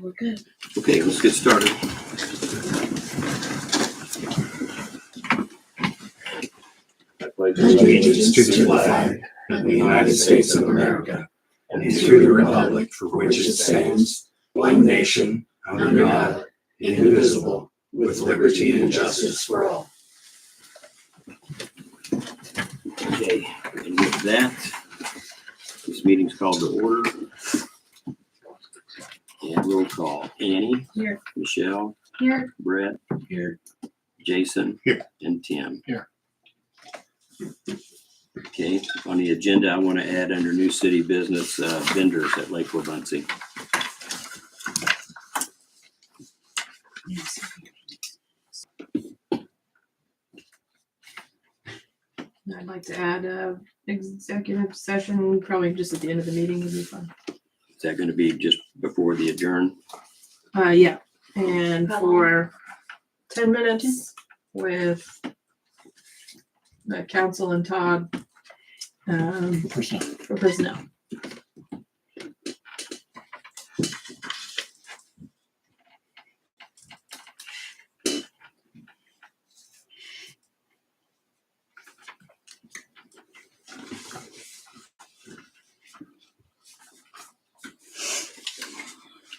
we're good. Okay, let's get started. I pledge allegiance to the flag of the United States of America and to the republic for which it stands, one nation, under God, indivisible, with liberty and justice for all. Okay, and with that, this meeting's called to order. And roll call. Annie. Here. Michelle. Here. Brett. Here. Jason. Here. And Tim. Here. Okay, on the agenda, I want to add under new city business vendors at Lake Wabunsee. I'd like to add a executive session, probably just at the end of the meeting would be fun. Is that going to be just before the adjourn? Yeah, and for 10 minutes with the council and Todd for personnel.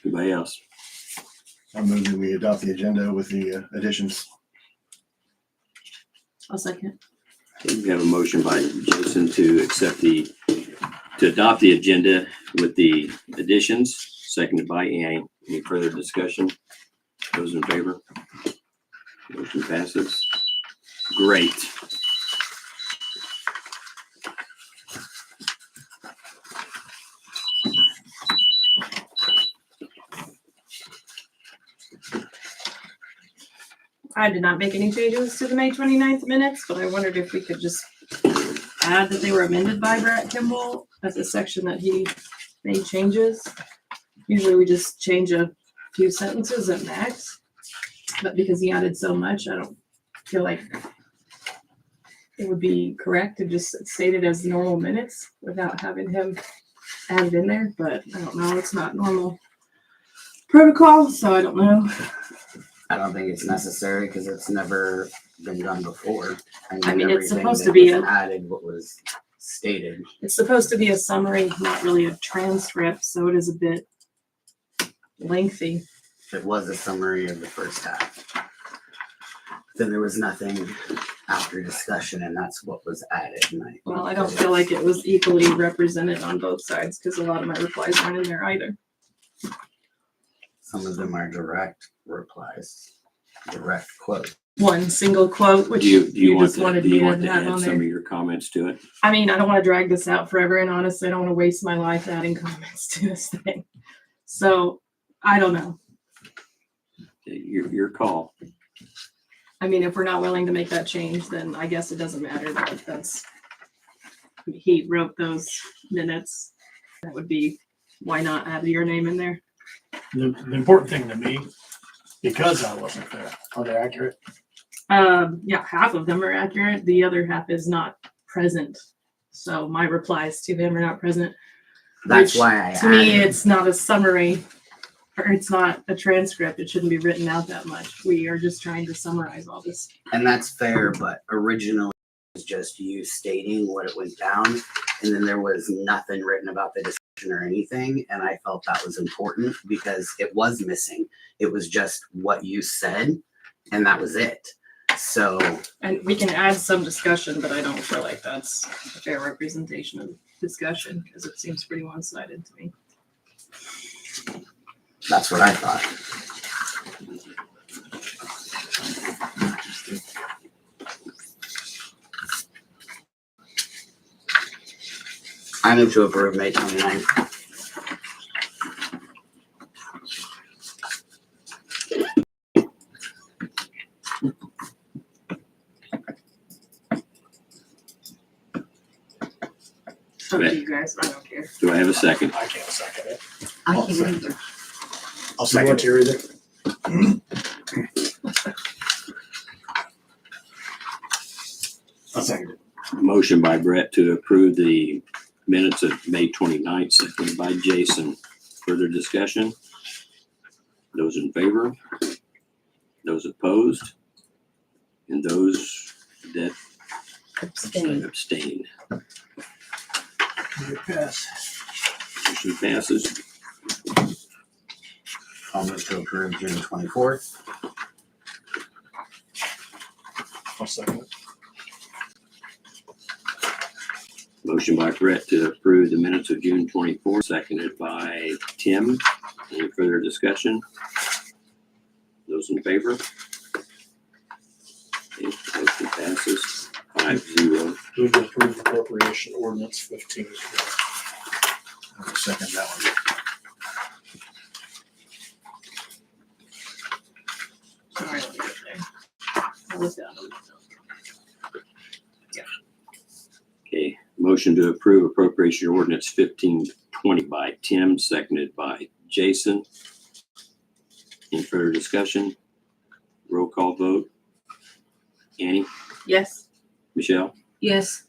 Anybody else? I move that we adopt the agenda with the additions. I'll second. Okay, we have a motion by Jason to adopt the agenda with the additions, seconded by Annie. Any further discussion? Those in favor? Motion passes. Great. I did not make any changes to the May 29th minutes, but I wondered if we could just add that they were amended by Brett Kimball as a section that he made changes. Usually we just change a few sentences at max, but because he added so much, I don't feel like it would be correct to just state it as normal minutes without having him added in there, but I don't know, it's not normal protocol, so I don't know. I don't think it's necessary because it's never been done before. I mean, it's everything supposed that to be was a- added what was stated. It's supposed to be a summary, not really a transcript, so it is a bit lengthy. It was a summary of the first half. Then there was nothing after discussion, and that's what was added. Well, I don't feel like it was equally represented on both sides because a lot of my replies weren't in there either. Some of them are direct replies, direct quote. One single quote, which Do you you want just to, wanted do me you want to to have add on some of there. your comments to it? I mean, I don't want to drag this out forever, and honestly, I don't want to waste my life adding comments to this thing. So, I don't know. Okay, your call. I mean, if we're not willing to make that change, then I guess it doesn't matter, but he wrote those minutes. That would be, why not add your name in there? The important thing to me, because I wasn't there, are they accurate? Yeah, half of them are accurate. The other half is not present. So my replies to him are not present. That's Which, why I to me, added. it's not a summary or it's not a transcript. It shouldn't be written out that much. We are just trying to summarize all this. And that's fair, but originally it was just you stating what it went down, and then there was nothing written about the discussion or anything, and I felt that was important because it was missing. It was just what you said, and that was it. So, And we can add some discussion, but I don't feel like that's a fair representation of discussion because it seems pretty one-sided to me. that's what I thought. I move to approve May 29th. Up to you guys, I don't care. Do I have a second? I can't second it. I I'll can't second either. I'll second it. Either. I'll second it. Motion by Brett to approve the minutes of May 29th, seconded by Jason. Further discussion? Those in favor? Those opposed? And those that abstain. Motion passes. I'll move to approve June 24th. I'll second it. Motion by Brett to approve the minutes of June 24th, seconded by Tim. Any further discussion? Those in favor? Okay, motion passes 5-0. Move to approve appropriation ordinance 15. I'll second that one. Sorry, let me get there. I was down. Okay, motion to approve appropriation ordinance 1520 by Tim, seconded by Jason. Any further discussion? Roll call vote. Annie, Yes. Michelle, Yes.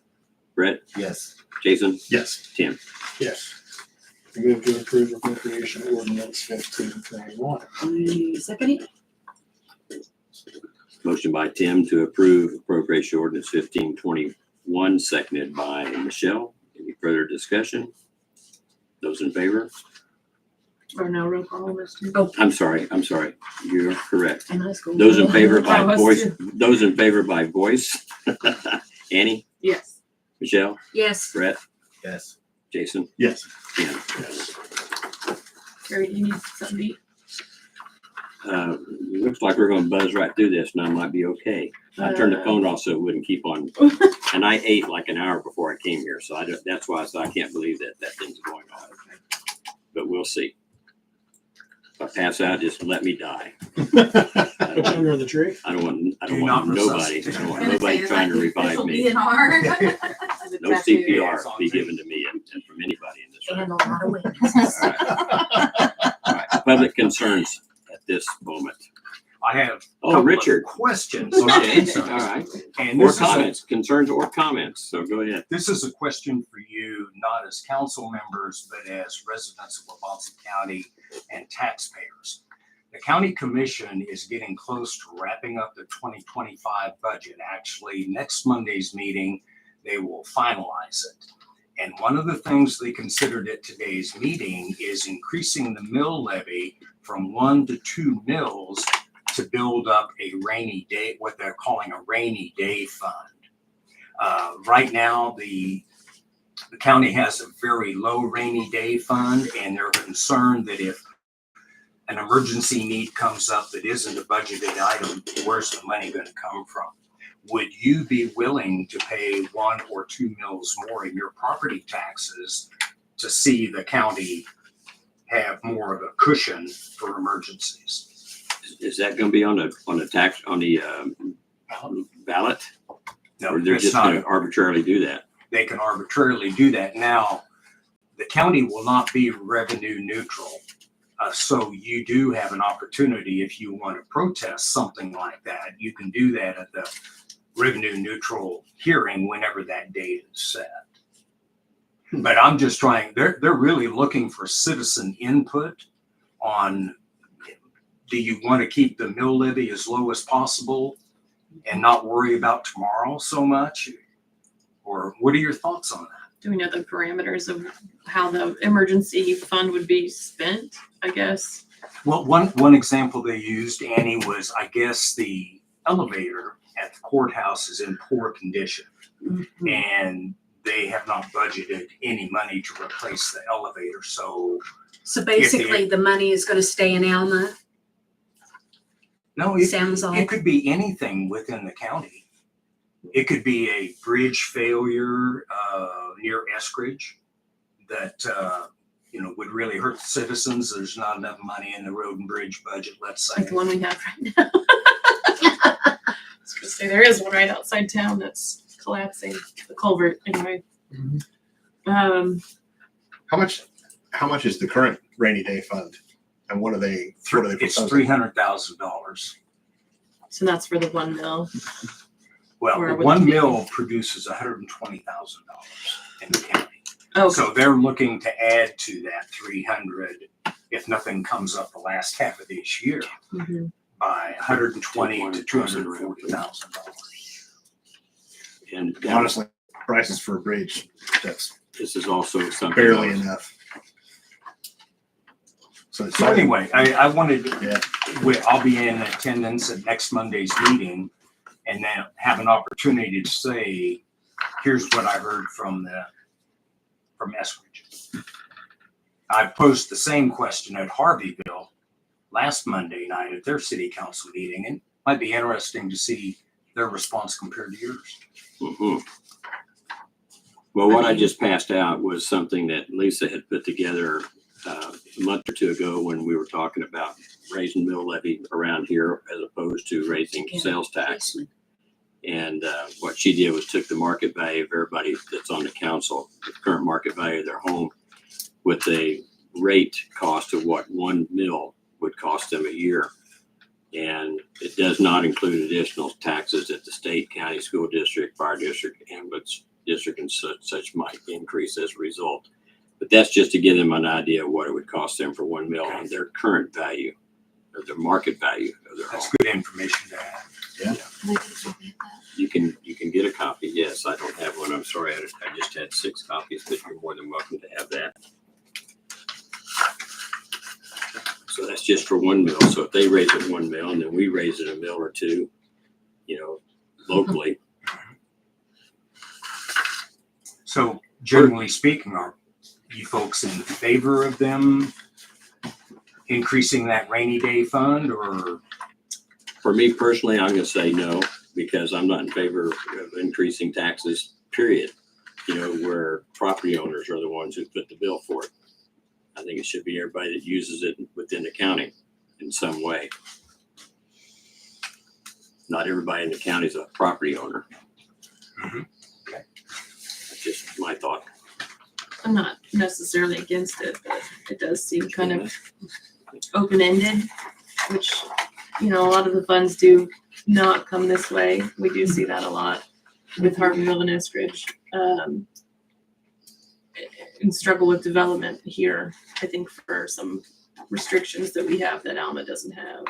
Brett, Yes. Jason, Yes. Tim. Yes. Move to approve appropriation ordinance 1521. Second it? Motion by Tim to approve appropriation ordinance 1521, seconded by Michelle. Any further discussion? Those in favor? Or no, roll call on this too. Oh, I'm sorry. You're correct. in high school. Those in favor by I was voice, too. those in favor by voice. Annie, Yes. Michelle, Yes. Brett, Yes. Jason, Yes. Tim. Yes. Gary, do you need something to eat? Looks like we're gonna buzz right through this and I might be okay. I turned the phone off so it wouldn't keep on. And I ate like an hour before I came here, so that's why I said I can't believe that thing's going on. But we'll see. If I pass out, just let me die. Put you under the tree? I don't want Do not nobody trying to revive me. No CPR be given to me and from anybody in this room. And a lot of witnesses. All right, public concerns at this moment. I have a Oh, couple of Richard. questions, not Okay, concerns. all right. And Or this is, comments, concerns or comments. So go ahead. this is a question for you, not as council members, but as residents of Wabansie County and taxpayers. The county commission is getting close to wrapping up the 2025 budget. Actually, next Monday's meeting, they will finalize it. And one of the things they considered at today's meeting is increasing the mill levy from 1 to 2 mills to build up a rainy day, what they're calling a rainy day fund. Right now, the county has a very low rainy day fund, and they're concerned that if an emergency need comes up that isn't a budgeted item, where's the money going to come from? Would you be willing to pay 1 or 2 mills more in your property taxes to see the county have more of a cushion for emergencies? Is that going to be on the tax, on the ballot? No, Or they're it's just not. going to arbitrarily do that? They can arbitrarily do that. Now, the county will not be revenue neutral. So you do have an opportunity if you want to protest something like that. You can do that at the revenue neutral hearing whenever that date is set. But I'm just trying, they're really looking for citizen input on, do you want to keep the mill levy as low as possible and not worry about tomorrow so much? Or what are your thoughts on that? Do we know the parameters of how the emergency fund would be spent, I guess? Well, one example they used, Annie, was I guess the elevator at the courthouse is in poor condition. Mhm. And they have not budgeted any money to replace the elevator. So So basically, the money is going to stay in Alma, no, it sounds like. could be anything within the county. It could be a bridge failure near Eskridge that would really hurt the citizens. There's not enough money in the road and bridge budget, let's say. Like the one we have right now. I was gonna say, there is one right outside town that's collapsing, the culvert, anyway. Mm-hmm. How much is the current rainy day fund? And what are they It's proposing? $300,000. So that's for the 1 mil. Well, Or the would it one be- mill produces $120,000 in the county. Oh, So they're looking to add to that 300 if nothing comes up the last half of this year, Mhm. by $120,000 to $240,000. And Honestly, prices for a bridge, that's this is also something. barely else. enough. So So anyway, I wanted, Yeah. I'll be in attendance at next Monday's meeting and then have an opportunity to say, here's what I heard from Eskridge. I posed the same question at Harveyville last Monday night at their city council meeting, and it might be interesting to see their response compared to yours. Mhm. Well, what I just passed out was something that Lisa had put together a month or two ago when we were talking about raising mill levy around here as opposed to raising sales tax. And what she did was took the market value of everybody that's on the council, the current market value of their home, with a rate cost of what one mill would cost them a year. And it does not include additional taxes that the state, county, school district, fire district, ambulance district, and such might increase as a result. But that's just to give them an idea of what it would cost them for one mill on their current value or their market value of their home. That's good information to have. You can get a copy. Yes, I don't have one. I'm sorry. I just had 6 copies, but you're more than welcome to have that. So that's just for one mill. So if they raise it 1 mill and then we raise it a mill or two, locally. So generally speaking, are you folks in favor of them increasing that rainy day fund, or? For me personally, I'm going to say no, because I'm not in favor of increasing taxes, period. Where property owners are the ones who put the bill for it. I think it should be everybody that uses it within the county in some way. Not everybody in the county is a property owner. Mhm. Okay. That's just my thought. I'm not necessarily against it, but it does seem kind of open-ended, which, a lot of the funds do not come this way. We do see that a lot with Harveyville and Eskridge. And struggle with development here, I think, for some restrictions that we have that Alma doesn't have,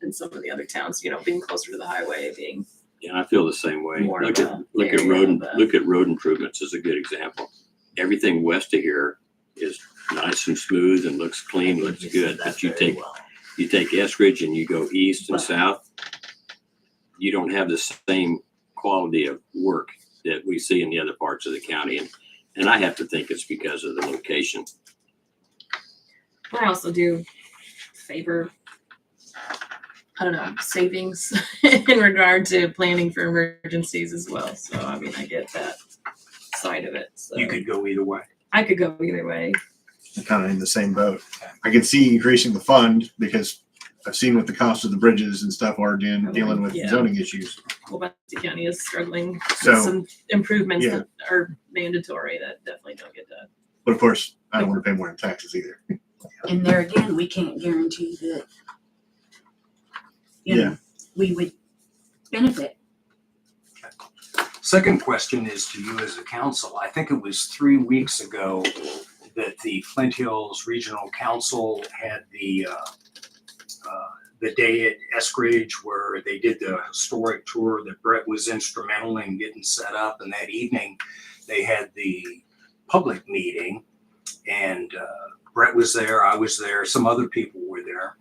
and some of the other towns, being closer to the highway, being Yeah, I feel the same way. More Look of at a look at area road of a- look at road improvements is a good example. Everything west of here is nice and smooth and looks clean, looks good. But you take Eskridge and you go east and south, you don't have the same quality of work that we see in the other parts of the county. And I have to think it's because of the location. I also do favor, I don't know, savings in regard to planning for emergencies as well. So, I get that side of it. So You could go either way. I could go either way. I'm kind of in the same boat. I can see increasing the fund because I've seen what the cost of the bridges and stuff are dealing with Yeah. zoning issues. Wabansie County is struggling with So, some improvements yeah. that are mandatory that definitely don't get done. but of course, I don't want to pay more in taxes either. And there again, we can't guarantee that, we would benefit. Second question is to you as a council. I think it was 3 weeks ago that the Flint Hills Regional Council had the day at Eskridge where they did the historic tour that Brett was instrumental in getting set up. And that evening they had the public meeting, and Brett was there, I was there, some other people were there.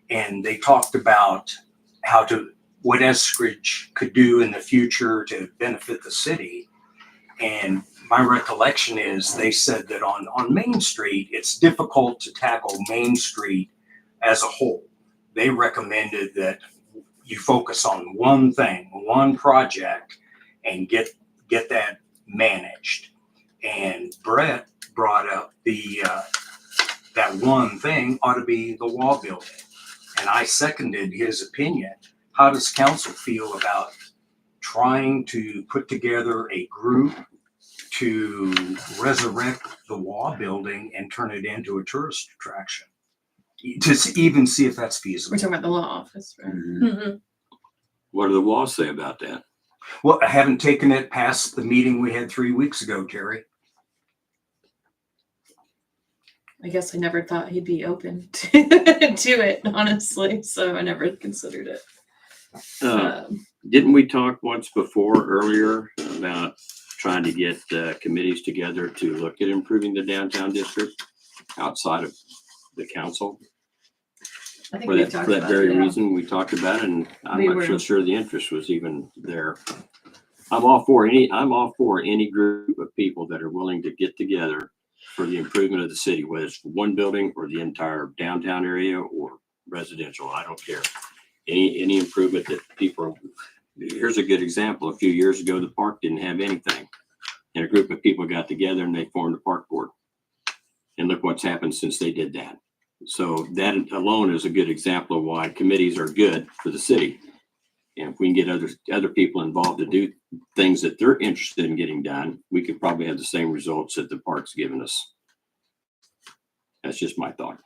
And they talked about what Eskridge could do in the future to benefit the city. And my recollection is they said that on Main Street, it's difficult to tackle Main Street as a whole. They recommended that you focus on one thing, one project, and get that managed. And Brett brought up that one thing ought to be the wall building. And I seconded his opinion. How does council feel about trying to put together a group to resurrect the wall building and turn it into a tourist attraction? To even see if that's We're feasible. talking about the law office, right? Mhm. What do the laws say about that? Well, I haven't taken it past the meeting we had 3 weeks ago, Terry. I guess I never thought he'd be open to it, honestly. So I never considered it. Didn't we talk once before earlier about trying to get committees together to look at improving the downtown district outside of the council? I think For we've that, talked for that about very it. Yeah. reason, we talked about it, and I'm We not were- so sure the interest was even there. I'm all for any group of people that are willing to get together for the improvement of the city, whether it's one building or the entire downtown area or residential. I don't care. Any improvement that people. Here's a good example. A few years ago, the park didn't have anything, and a group of people got together and they formed a park board. And look what's happened since they did that. So that alone is a good example of why committees are good for the city. And if we can get other people involved to do things that they're interested in getting done, we could probably have the same results that the park's given us. That's just my thought.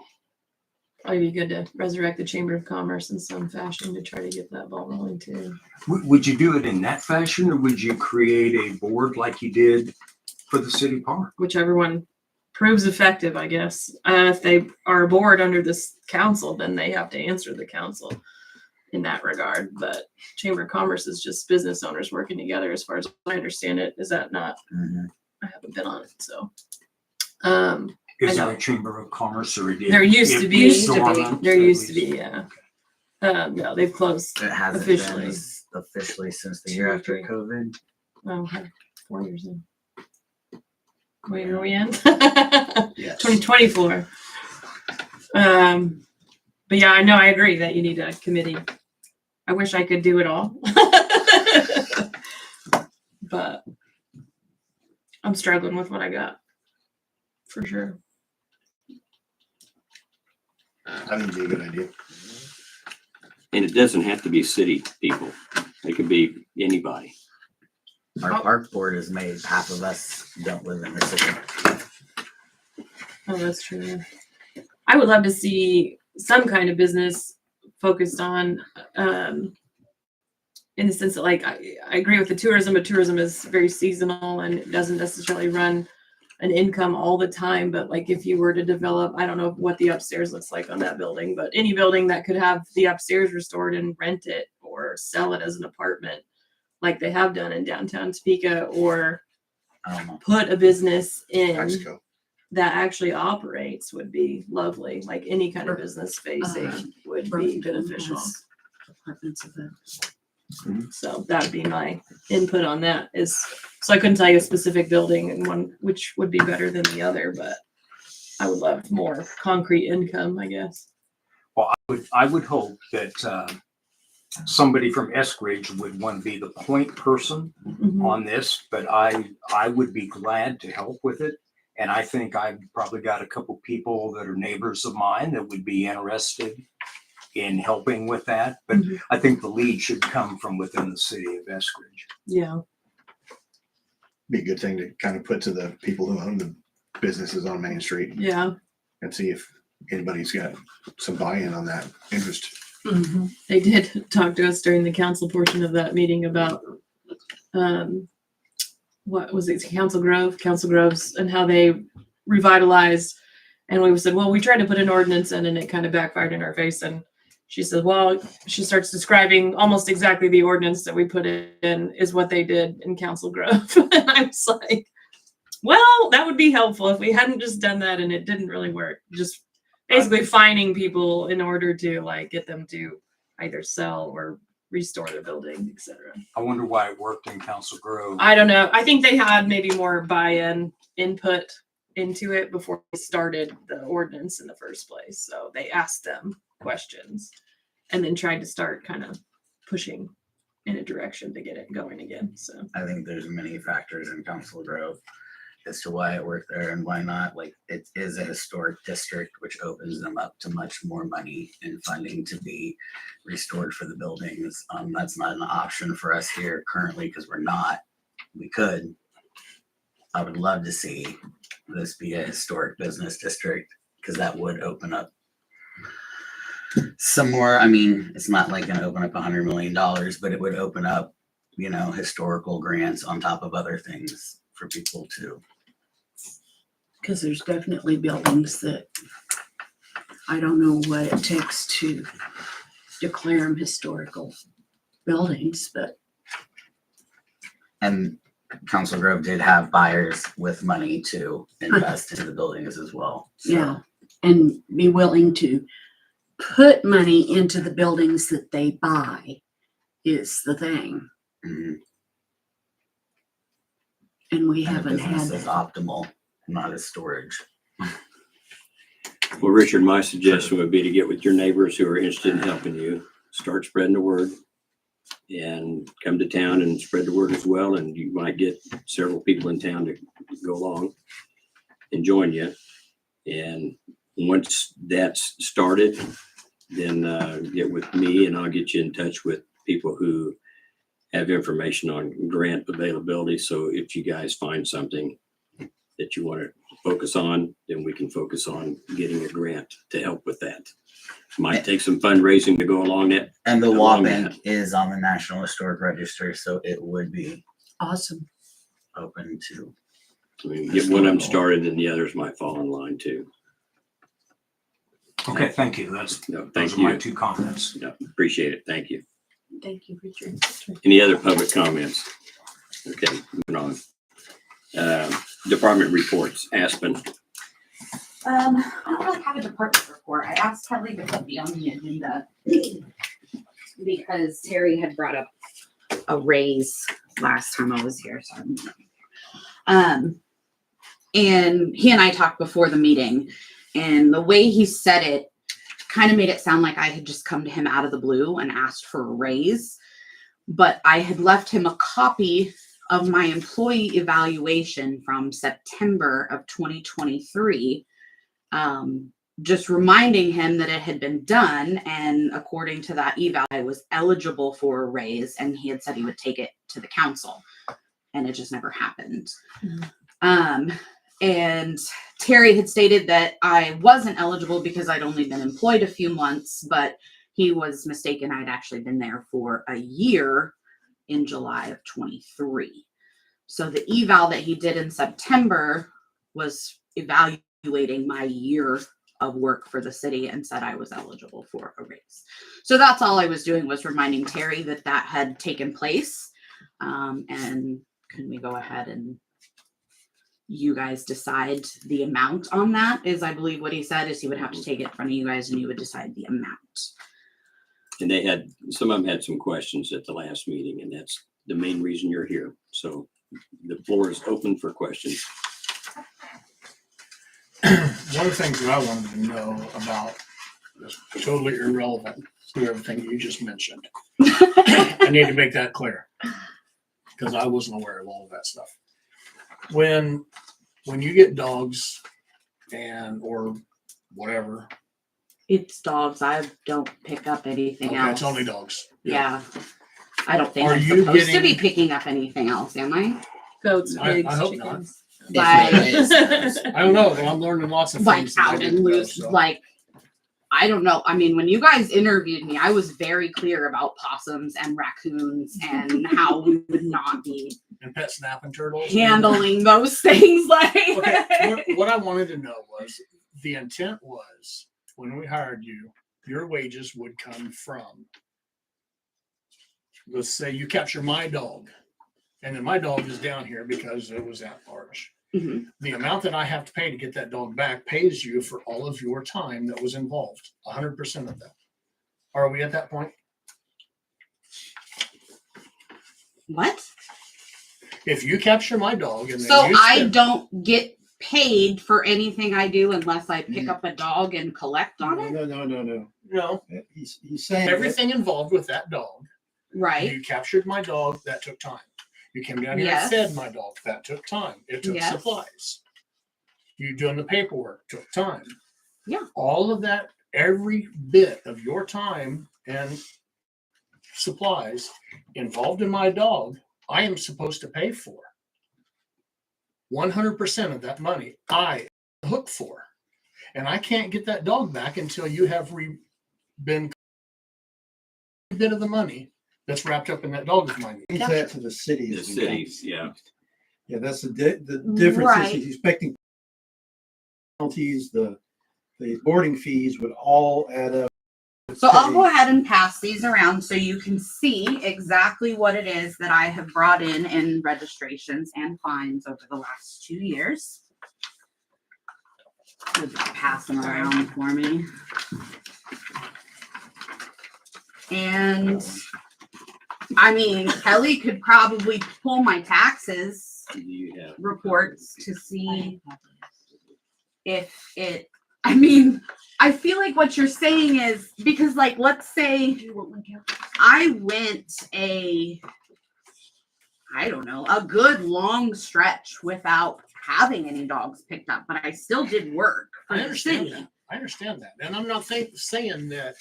Probably be good to resurrect the Chamber of Commerce in some fashion to try to get that ball rolling too. Would you do it in that fashion, or would you create a board like you did for the city park? Whichever one proves effective, I guess. If they are a board under this council, then they have to answer the council in that regard. But Chamber of Commerce is just business owners working together, as far as I understand it. Is that not? I haven't been on it, so. Is I there know. a chamber of commerce, or There used to be. Used to be. There used to be, yeah. No, they've closed. It hasn't Officially. been officially since the 2 year or after 3. COVID. Oh, 4 years in. Wait, are we in? Yes. 2024. But yeah, I know, I agree that you need a committee. I wish I could do it all. But I'm struggling with what I got. For sure. I think it'd be a good idea. And it doesn't have to be city people. It could be anybody. Our park board is made, half of us don't live in the city. Oh, that's true. I would love to see some kind of business focused on, in the sense that, like, I agree with the tourism, but tourism is very seasonal and it doesn't necessarily run an income all the time. But like, if you were to develop, I don't know what the upstairs looks like on that building, but any building that could have the upstairs restored and rent it or sell it as an apartment, like they have done in downtown Topeka, or put a business in Mexico. that actually operates, would be lovely. Like any kind of business facing would be Burlington beneficial. has apartments of that. So that would be my input on that. Is so I couldn't tell you a specific building and one which would be better than the other, but I would love more concrete income, I guess. Well, I would hope that somebody from Eskridge would want to be the point person Mhm. on this, but I would be glad to help with it. And I think I've probably got a couple people that are neighbors of mine that would be interested in helping with that. But Mhm. I think the lead should come from within the city of Eskridge. Yeah. Be a good thing to kind of put to the people who own the businesses on Main Street Yeah. and see if anybody's got some buy-in on that interest. Mhm. They did talk to us during the council portion of that meeting about, what was it, Council Groves, and how they revitalized. And we said, well, we tried to put an ordinance in and it kind of backfired in our face. And she said, well, she starts describing almost exactly the ordinance that we put in is what they did in Council Grove. And I was like, well, that would be helpful if we hadn't just done that and it didn't really work. Just basically fining people in order to like get them to either sell or restore the building, etc. I wonder why it worked in Council Grove. I don't know. I think they had maybe more buy-in input into it before they started the ordinance in the first place. So they asked them questions and then tried to start kind of pushing in a direction to get it going again. So I think there's many factors in Council Grove as to why it worked there and why not. Like, it is a historic district, which opens them up to much more money and funding to be restored for the buildings. That's not an option for us here currently because we could. I would love to see this be a historic business district because that would open up some more. I mean, it's not like going to open up $100 million, but it would open up, historical grants on top of other things for people to Because there's definitely buildings that I don't know what it takes to declare them historical buildings, but And Council Grove did have buyers with money to invest into the buildings as well. So, yeah, and be willing to put money into the buildings that they buy is the thing. mhm. And we And the haven't business had is optimal, not as storage. Well, Richard, my suggestion would be to get with your neighbors who are interested in helping you, start spreading the word, and come to town and spread the word as well. And you might get several people in town to go along and join you. And once that's started, then get with me and I'll get you in touch with people who have information on grant availability. So if you guys find something that you want to focus on, then we can focus on getting a grant to help with that. Might take some fundraising to go along that. And the Along Bank is on the National Historic Register, so it would be awesome. open to. I mean, get one of them started and the others might fall in line too. Okay, thank you. That's, No, those thank are my you. 2 comments. No, appreciate it. Thank you. Thank you, Richard. Any other public comments? Okay, moving on. Department reports, Aspen. I don't really have a department report. I asked Kelly to put me on the agenda because Terry had brought up a raise last time I was here, so and he and I talked before the meeting, and the way he said it kind of made it sound like I had just come to him out of the blue and asked for a raise, but I had left him a copy of my employee evaluation from September of 2023, just reminding him that it had been done, and according to that eval, I was eligible for a raise, and he had said he would take it to the council, and it just never happened. And Terry had stated that I wasn't eligible because I'd only been employed a few months, but he was mistaken. I'd actually been there for a year in July of 23. So the eval that he did in September was evaluating my year of work for the city and said I was eligible for a raise. So that's all I was doing, was reminding Terry that that had taken place. And can we go ahead and you guys decide the amount on that? Is, I believe what he said is he would have to take it in front of you guys and you would decide the amount. And they had, some of them had some questions at the last meeting, and that's the main reason you're here. So the floor is open for questions. One of the things that I wanted to know about is totally irrelevant to everything you just mentioned. I need to make that clear because I wasn't aware of all of that stuff. When you get dogs and or whatever, It's dogs. I don't pick up anything okay, else. it's only dogs. Yeah. I don't think Are I'm you supposed to getting- be picking up anything else, am I? Goats, I pigs, hope not. chickens. Like, I don't know. I'm learning lots of like things. that I out didn't and know, loose, so. like, I don't know. I mean, when you guys interviewed me, I was very clear about possums and raccoons and how we would not be And pet snapping turtles. handling those things. Like, Okay, what I wanted to know was, the intent was, when we hired you, your wages would come from, let's say you capture my dog, and then my dog is down here because it was at large. Mhm. The amount that I have to pay to get that dog back pays you for all of your time that was involved, 100% of that. Are we at that point? what? If you capture my dog and then So you I spend- don't get paid for anything I do unless I pick up a dog and collect on it, No, He's saying everything involved with that dog. right? You captured my dog, that took time. You came down here Yes. and fed my dog, that took time. It took Yes. supplies. You doing the paperwork took time. Yeah. All of that, every bit of your time and supplies involved in my dog, I am supposed to pay for. 100% of that money I hook for. And I can't get that dog back until you have been a bit of the money that's wrapped up in that dog of mine. he's that to the city. The cities, yeah. Yeah, that's the difference. Right. He's expecting penalties, the boarding fees would all add up. So I'll go ahead and pass these around so you can see exactly what it is that I have brought in registrations and fines over the last 2 years. You'll just pass them around for me. And I mean, Kelly could probably pull my taxes Do you have? reports to see if it, I mean, I feel like what you're saying is because, like, let's say I went I don't know, a good long stretch without having any dogs picked up, but I still did work for I the understand city. that. I understand that. And I'm not saying that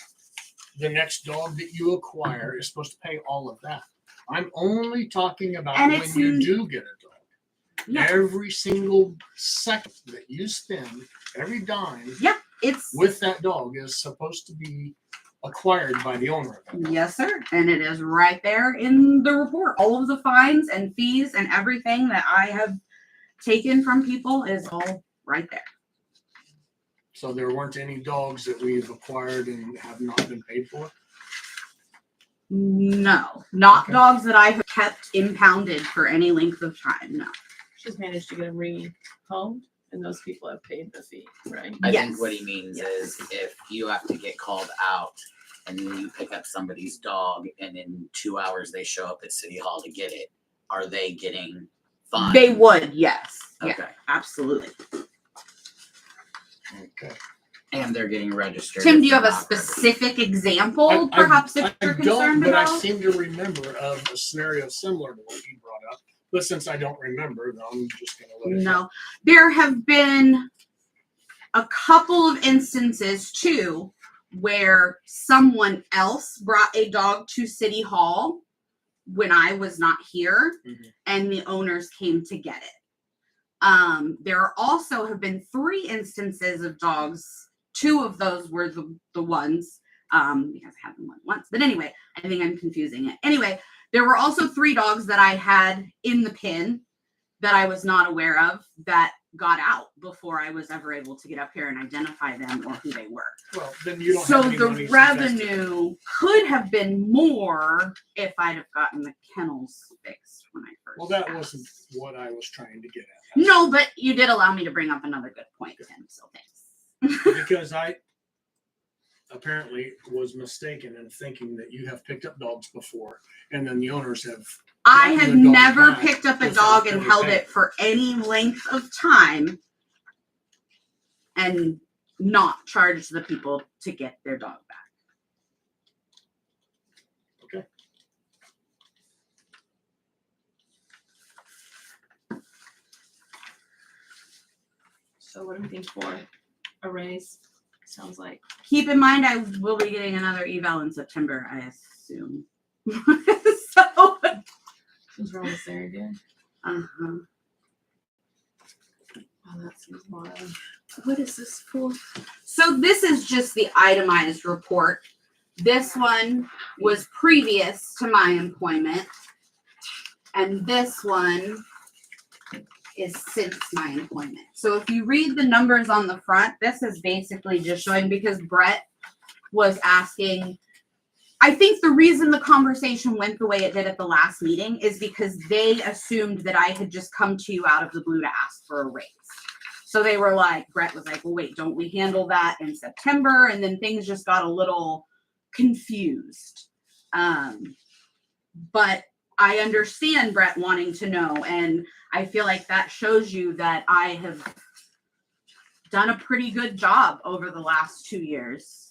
the next dog that you acquire is supposed to pay all of that. I'm only talking about And when it's you do get a dog. Yeah. Every single second that you spend, every dime It's with that dog is supposed to be acquired by the owner of it. yes, sir. And it is right there in the report. All of the fines and fees and everything that I have taken from people is all right there. So there weren't any dogs that we've acquired and have not been paid for? No, not Okay. dogs that I have kept impounded for any length of time. No. She's managed to get them rehomed, and those people have paid the fee, right? I Yes. think what he means is if you have to get called out and then you pick up somebody's dog and in 2 hours they show up at City Hall to get it, are they getting fined? They would, yes. Yeah, Okay. absolutely. Okay. And they're getting registered. Tim, if do you have a they're not registered. specific example, perhaps, that you're I don't, concerned but I about? seem to remember of a scenario similar to what you brought up. But since I don't remember, then I'm just going to let it go. No. There have been a couple of instances, too, where someone else brought a dog to City Hall when I was not here, Mhm. and the owners came to get it. There also have been 3 instances of dogs. 2 of those were the ones, because I had them once. But anyway, I think I'm confusing it. Anyway, there were also 3 dogs that I had in the pen that I was not aware of that got out before I was ever able to get up here and identify them or who they were. Well, then you don't So have any the money invested. revenue could have been more if I'd have gotten the kennels fixed when I first. Well, that asked. wasn't what I was trying to get at. No, but you did allow me to bring up another good point, Tim. So thanks. Because I apparently was mistaken in thinking that you have picked up dogs before, and then the owners have. I gotten have the dog never back picked up a without dog and ever held paying. it for any length of time and not charged the people to get their dog back. Okay. So what do we think for a raise? Sounds like. Keep in mind, I will be getting another eval in September, I assume. So, Who's wrong with Sarah again? uh-huh. Oh, that seems wild. What is this for? So this is just the itemized report. This one was previous to my employment. And this one is since my employment. So if you read the numbers on the front, this is basically just showing, because Brett was asking, I think the reason the conversation went the way it did at the last meeting is because they assumed that I had just come to you out of the blue to ask for a raise. So they were like, Brett was like, well, wait, don't we handle that in September? And then things just got a little confused. But I understand Brett wanting to know, and I feel like that shows you that I have done a pretty good job over the last 2 years.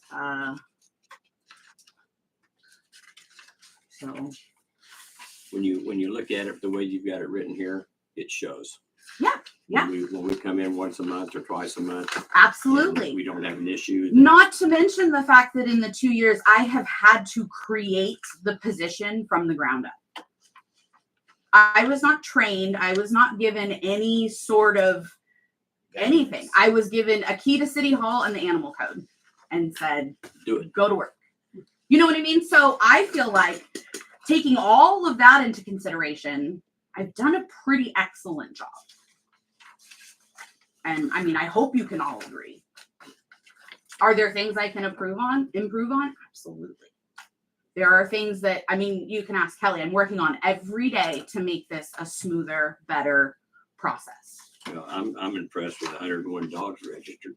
So When you look at it the way you've got it written here, it shows. Yeah, When we come in once a month or twice a month. and absolutely. We don't have an issue. Not to mention the fact that in the 2 years, I have had to create the position from the ground up. I was not trained. I was not given any sort of anything. I was given a key to City Hall and the animal code and said, Do it. go to work. You know what I mean? So I feel like taking all of that into consideration, I've done a pretty excellent job. And I mean, I hope you can all agree. Are there things I can improve on? Absolutely. There are things that, I mean, you can ask Kelly. I'm working on every day to make this a smoother, better process. I'm impressed with 101 dogs registered.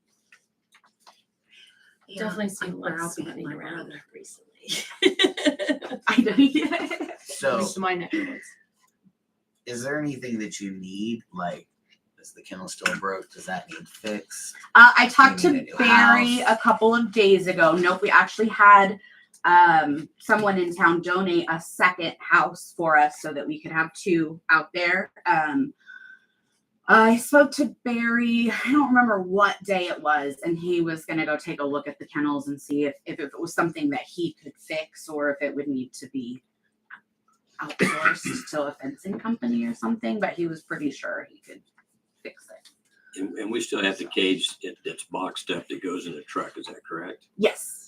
Definitely seen I'm less browbeat money my around brother. recently. I know. At So least in my neck of the woods. is there anything that you need? Like, is the kennel still broke? Does that need fixed? I talked You to need a new Barry house. a couple of days ago. Nope, we actually had someone in town donate a second house for us so that we could have two out there. I spoke to Barry, I don't remember what day it was, and he was going to go take a look at the kennels and see if it was something that he could fix or if it would need to be outsourced to a fencing company or something, but he was pretty sure he could fix it. And we still have the cage that's boxed up that goes in the truck. Is that correct? Yes.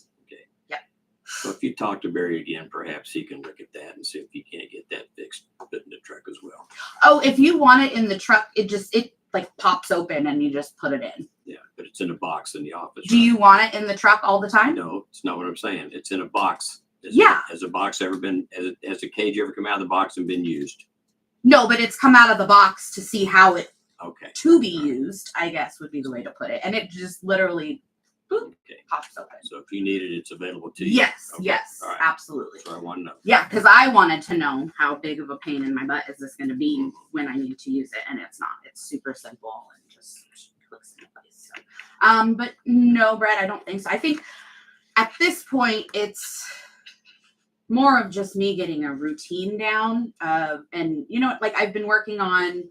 So if you talk to Barry again, perhaps he can look at that and see if he can't get that fixed, put in the truck as well. Oh, if you want it in the truck, it like pops open and you just put it in. Yeah, but it's in a box in the office. Do you want it in the truck all the time? No, it's not what I'm saying. It's in a box. Yeah. Has a box ever been, has a cage ever come out of the box and been used? No, but it's come out of the box to see how it Okay. to be used, I guess would be the way to put it. And it just literally boop, Okay. pops open. So if you need it, it's available to you. Yes, Okay. yes, All right. absolutely. So I want to know. Yeah, because I wanted to know how big of a pain in my butt is this going to be when I need to use it, and it's not. It's super simple and just clicks into place. So, but no, Brett, I don't think so. I think at this point it's more of just me getting a routine down. And you know, like I've been working on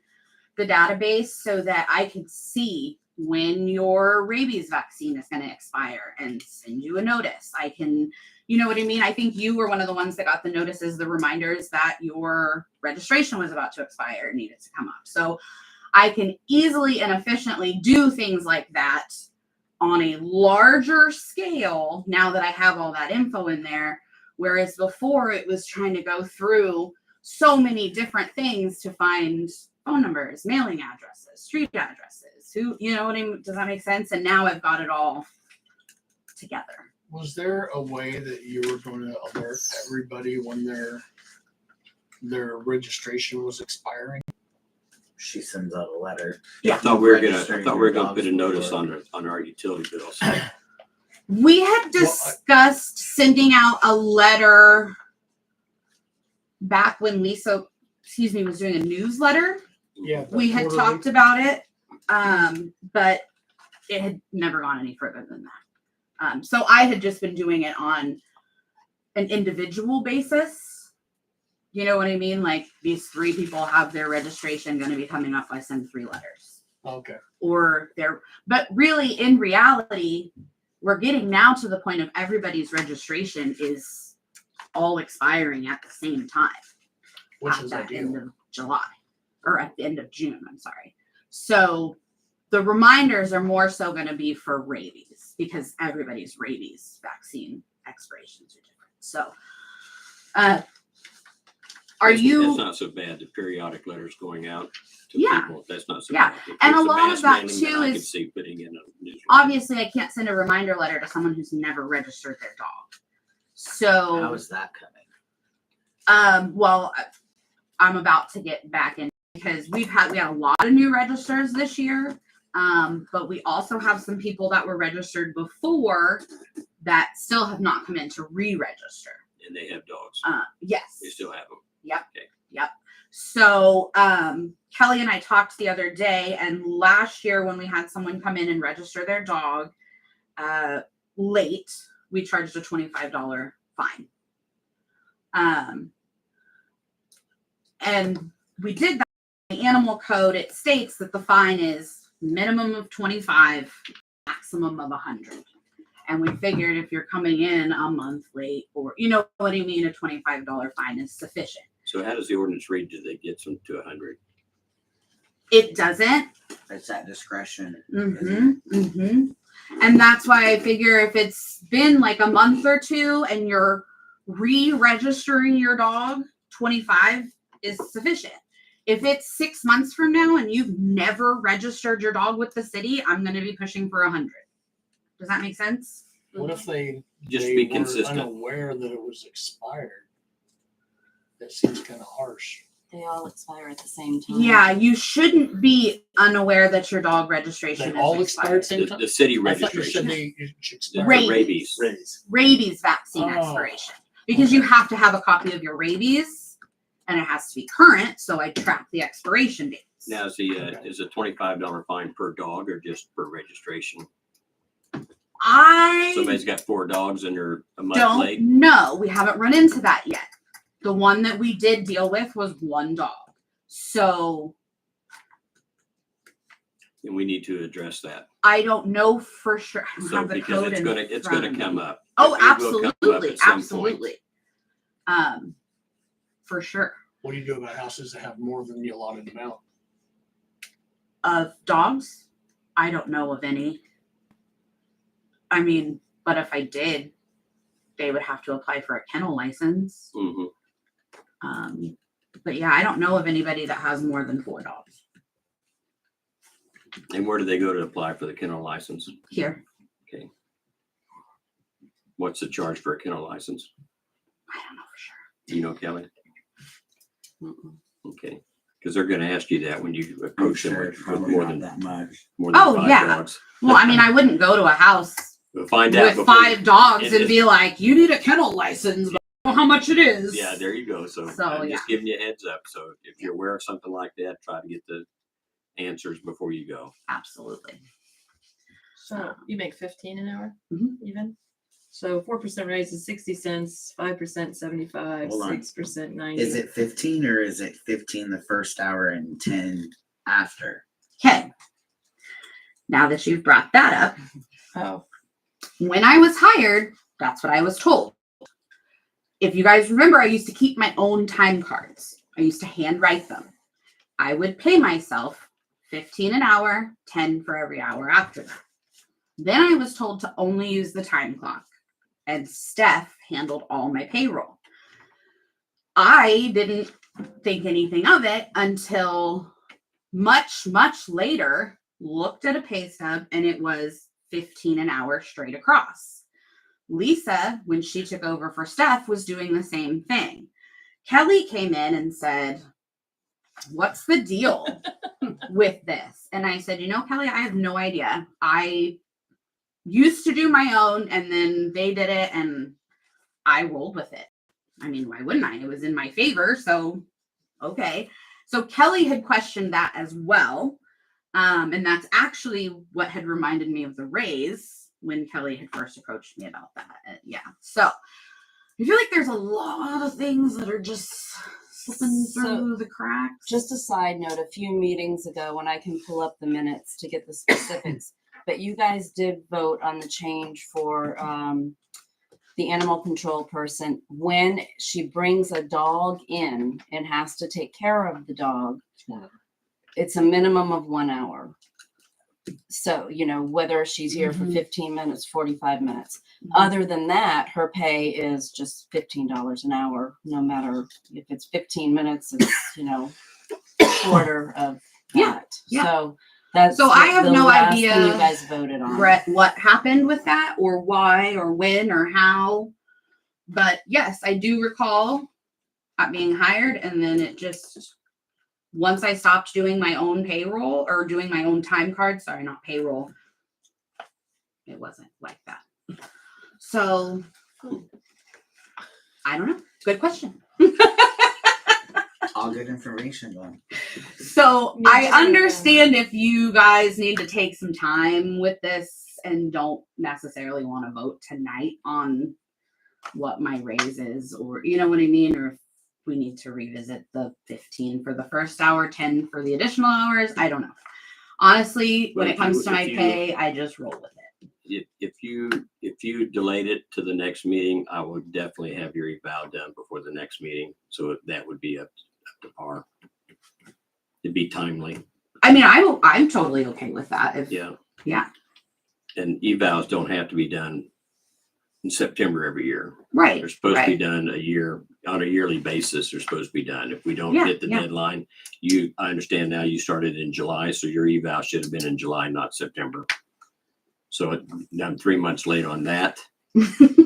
the database so that I can see when your rabies vaccine is going to expire and send you a notice. I can, you know what I mean? I think you were one of the ones that got the notices, the reminders that your registration was about to expire and needed to come up. So I can easily and efficiently do things like that on a larger scale now that I have all that info in there. Whereas before it was trying to go through so many different things to find phone numbers, mailing addresses, street addresses, who, you know what I mean? Does that make sense? And now I've got it all together. Was there a way that you were going to alert everybody when their registration was expiring? She sends out a letter. Yeah. I thought we were Registering gonna your put a dogs notice for- on our utility bills. We had discussed sending out a letter back when Lisa, was doing a newsletter. Yeah. We had quarterly. talked about it, but it had never gone any further than that. So I had just been doing it on an individual basis. You know what I mean? Like these 3 people have their registration going to be coming up. I send 3 letters. Okay. But really in reality, we're getting now to the point of everybody's registration is all expiring at the same time. Which at is the end ideal. of July or at the end of June. I'm sorry. So the reminders are more so going to be for rabies because everybody's rabies vaccine expirations are different. So, That's not so bad. The periodic letters going out to Yeah. people. That's not so Yeah. bad. If And it's a lot mass of that, mailing, too, then I could is- see putting in a newsletter. obviously I can't send a reminder letter to someone who's never registered their dog. So How is that coming? well, I'm about to get back in because we had a lot of new registers this year. But we also have some people that were registered before that still have not come in to re-register. And they have dogs. Yes. They still have them. Yep. Okay. Yep. So Kelly and I talked the other day, and last year when we had someone come in and register their dog late, we charged a $25 fine. And we did that. The animal code, it states that the fine is minimum of 25, maximum of 100. And we figured if you're coming in a month late, or you know what I mean, a $25 fine is sufficient. So how does the ordinance read? Do they get them to 100? It doesn't. It's at discretion. And that's why I figure if it's been like a month or 2 and you're re-registering your dog, 25 is sufficient. If it's 6 months from now and you've never registered your dog with the city, I'm going to be pushing for 100. Does that make sense? What if they Just they be were consistent. unaware that it was expired? That seems kind of harsh. They all expire at the same time. Yeah, you shouldn't be unaware that your dog registration They is all expired at expired. the same time. The city I thought you registration, said they expired. Rabies. Rabies vaccine Oh. expiration. Because you have to have a copy of your rabies and it has to be current, so I track the expiration dates. now is a $25 fine per dog or just per registration? I Somebody's got 4 dogs and they're a month don't late. know. We haven't run into that yet. The one that we did deal with was 1 dog. So And we need to address that. I don't know for sure. I don't So have the because code it's in gonna front of come me. up. Oh, It will come up absolutely, at some point. absolutely. For sure. What do you do about houses that have more than the allotted amount? Of dogs, I don't know of any. I mean, but if I did, they would have to apply for a kennel license. Mhm. But yeah, I don't know of anybody that has more than 4 dogs And where do they go to apply for the kennel license? here. What's the charge for a kennel license? I don't know for sure. Do you know, Kelly? Mm-mm. Okay, because they're gonna ask you that when you approach them with Probably more not than that much. more than Oh, 5 yeah. dogs. Well, I mean, I wouldn't go to a house We'll find out with before- 5 dogs and and just- be like, "You need a kennel license, but I don't know how much it is." Yeah, there you go. So, So, I'm yeah. just giving you a heads up. So if you're aware of something like that, try to get the answers before you go. Absolutely. So you make 15 an hour, Mhm. even? So 4% raise is 60 cents, 5% 75, Hold on. 6% 90. Is it 15 or is it 15 the first hour and 10 after? Okay. Now that you've brought that up, Oh, when I was hired, that's what I was told. If you guys remember, I used to keep my own time cards. I used to handwrite them. I would pay myself 15 an hour, 10 for every hour after that. Then I was told to only use the time clock, and Steph handled all my payroll. I didn't think anything of it until much, much later, looked at a pay stub, and it was 15 an hour straight across. Lisa, when she took over for Steph, was doing the same thing. Kelly came in and said, "What's the deal with this?" And I said, Kelly, I have no idea. I used to do my own, and then they did it, and I rolled with it. I mean, why wouldn't I? It was in my favor, so okay. So Kelly had questioned that as well. And that's actually what had reminded me of the raise when Kelly had first approached me about that. Yeah. So I feel like there's a lot of things that are just slipping through the cracks. Just a side note, a few meetings ago, and I can pull up the minutes to get the specifics, but you guys did vote on the change for the animal control person. When she brings a dog in and has to take care of the dog, it's a minimum of 1 hour. So, whether she's here for 15 minutes, 45 minutes. Other than that, her pay is just $15 an hour, no matter if it's 15 minutes, it's, quarter of Yeah, that. yeah. So that's So I have the no last idea, thing you guys voted on. Brett, what happened with that, or why, or when, or how. But yes, I do recall being hired, and then it just, once I stopped doing my own payroll or doing my own time card, sorry, not payroll, it wasn't like that. So I don't know. Good question. All good information, though. So Me I too. understand if you guys need to take some time with this and don't necessarily want to vote tonight on what my raise is, or you know what I mean, or if we need to revisit the 15 for the first hour, 10 for the additional hours. I don't know. Honestly, when But it comes if to my you- pay, I just roll with it. If you delayed it to the next meeting, I would definitely have your eval done before the next meeting. So that would be up to par. It'd be timely. I mean, I'm totally okay with that. If Yeah. Yeah. And evals don't have to be done in September every year. Right. They're supposed to be Right. done on a yearly basis. They're supposed to be done. If we don't Yeah, hit the yeah. deadline, I understand now you started in July, so your eval should have been in July, not September. So I'm 3 months late on that,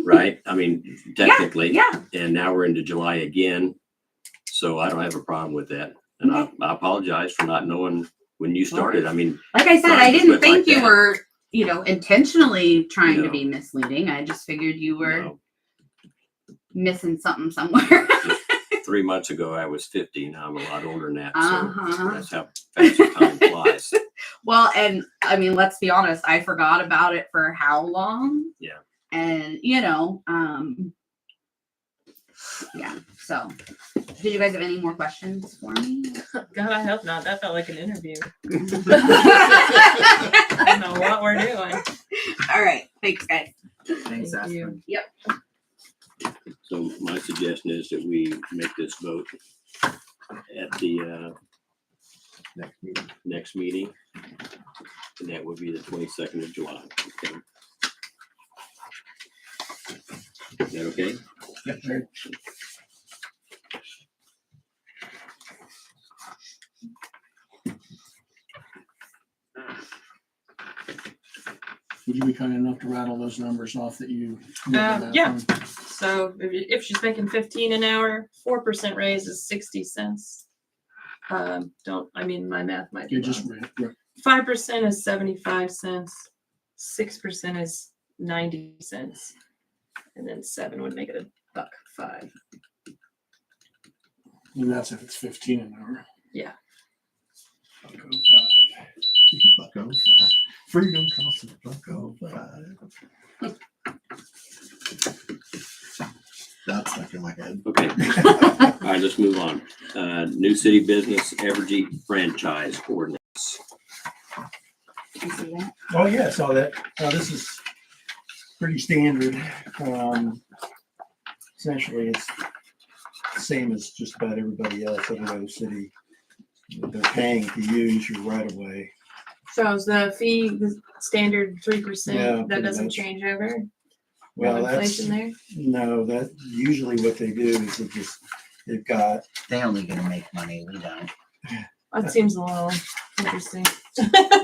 right? I mean, technically, Yeah. and now we're into July again. So I don't have a problem with that. And I apologize for not knowing when you started. I mean, Like I said, Sorry, I just didn't went like think you that. were, intentionally trying to No. be misleading. I just figured you were no, missing something somewhere. 3 months ago, I was 50. Now I'm a lot older than that. So Uh-huh. that's how fast the time flies. Well, and I mean, let's be honest, I forgot about it for how long? Yeah. And yeah. So did you guys have any more questions for me? God, I hope not. That felt like an interview. I don't know what we're doing. All right. Thanks, guys. Thanks, Thank Aspen. you. So my suggestion is that we make this vote at the next meeting. And that would be the 22nd of July. Okay. Is that okay? Yep. Would you be kind enough to rattle those numbers off that you? did the math Yeah. on? So if she's making 15 an hour, 4% raise is 60 cents. My math might be You just wrong. 5% is 75 cents. 6% is 90 cents. And then 7 would make it $1.05. and that's if it's 15 an hour. Yeah. $1.05. Freedom costs $1.05. That's stuck in my head. Okay. All right, let's move on. New city business Evergy franchise ordinance. You see that? Oh, yeah, I saw that. This is pretty standard. Essentially, it's the same as just about everybody else, every other city. They're paying to use your right of way. So is the fee the standard 3%? Yeah, That pretty doesn't much. change over? Well, No that's, inflation there? no, that usually what they do is they've got, They only gonna make money, we don't. That seems a little interesting.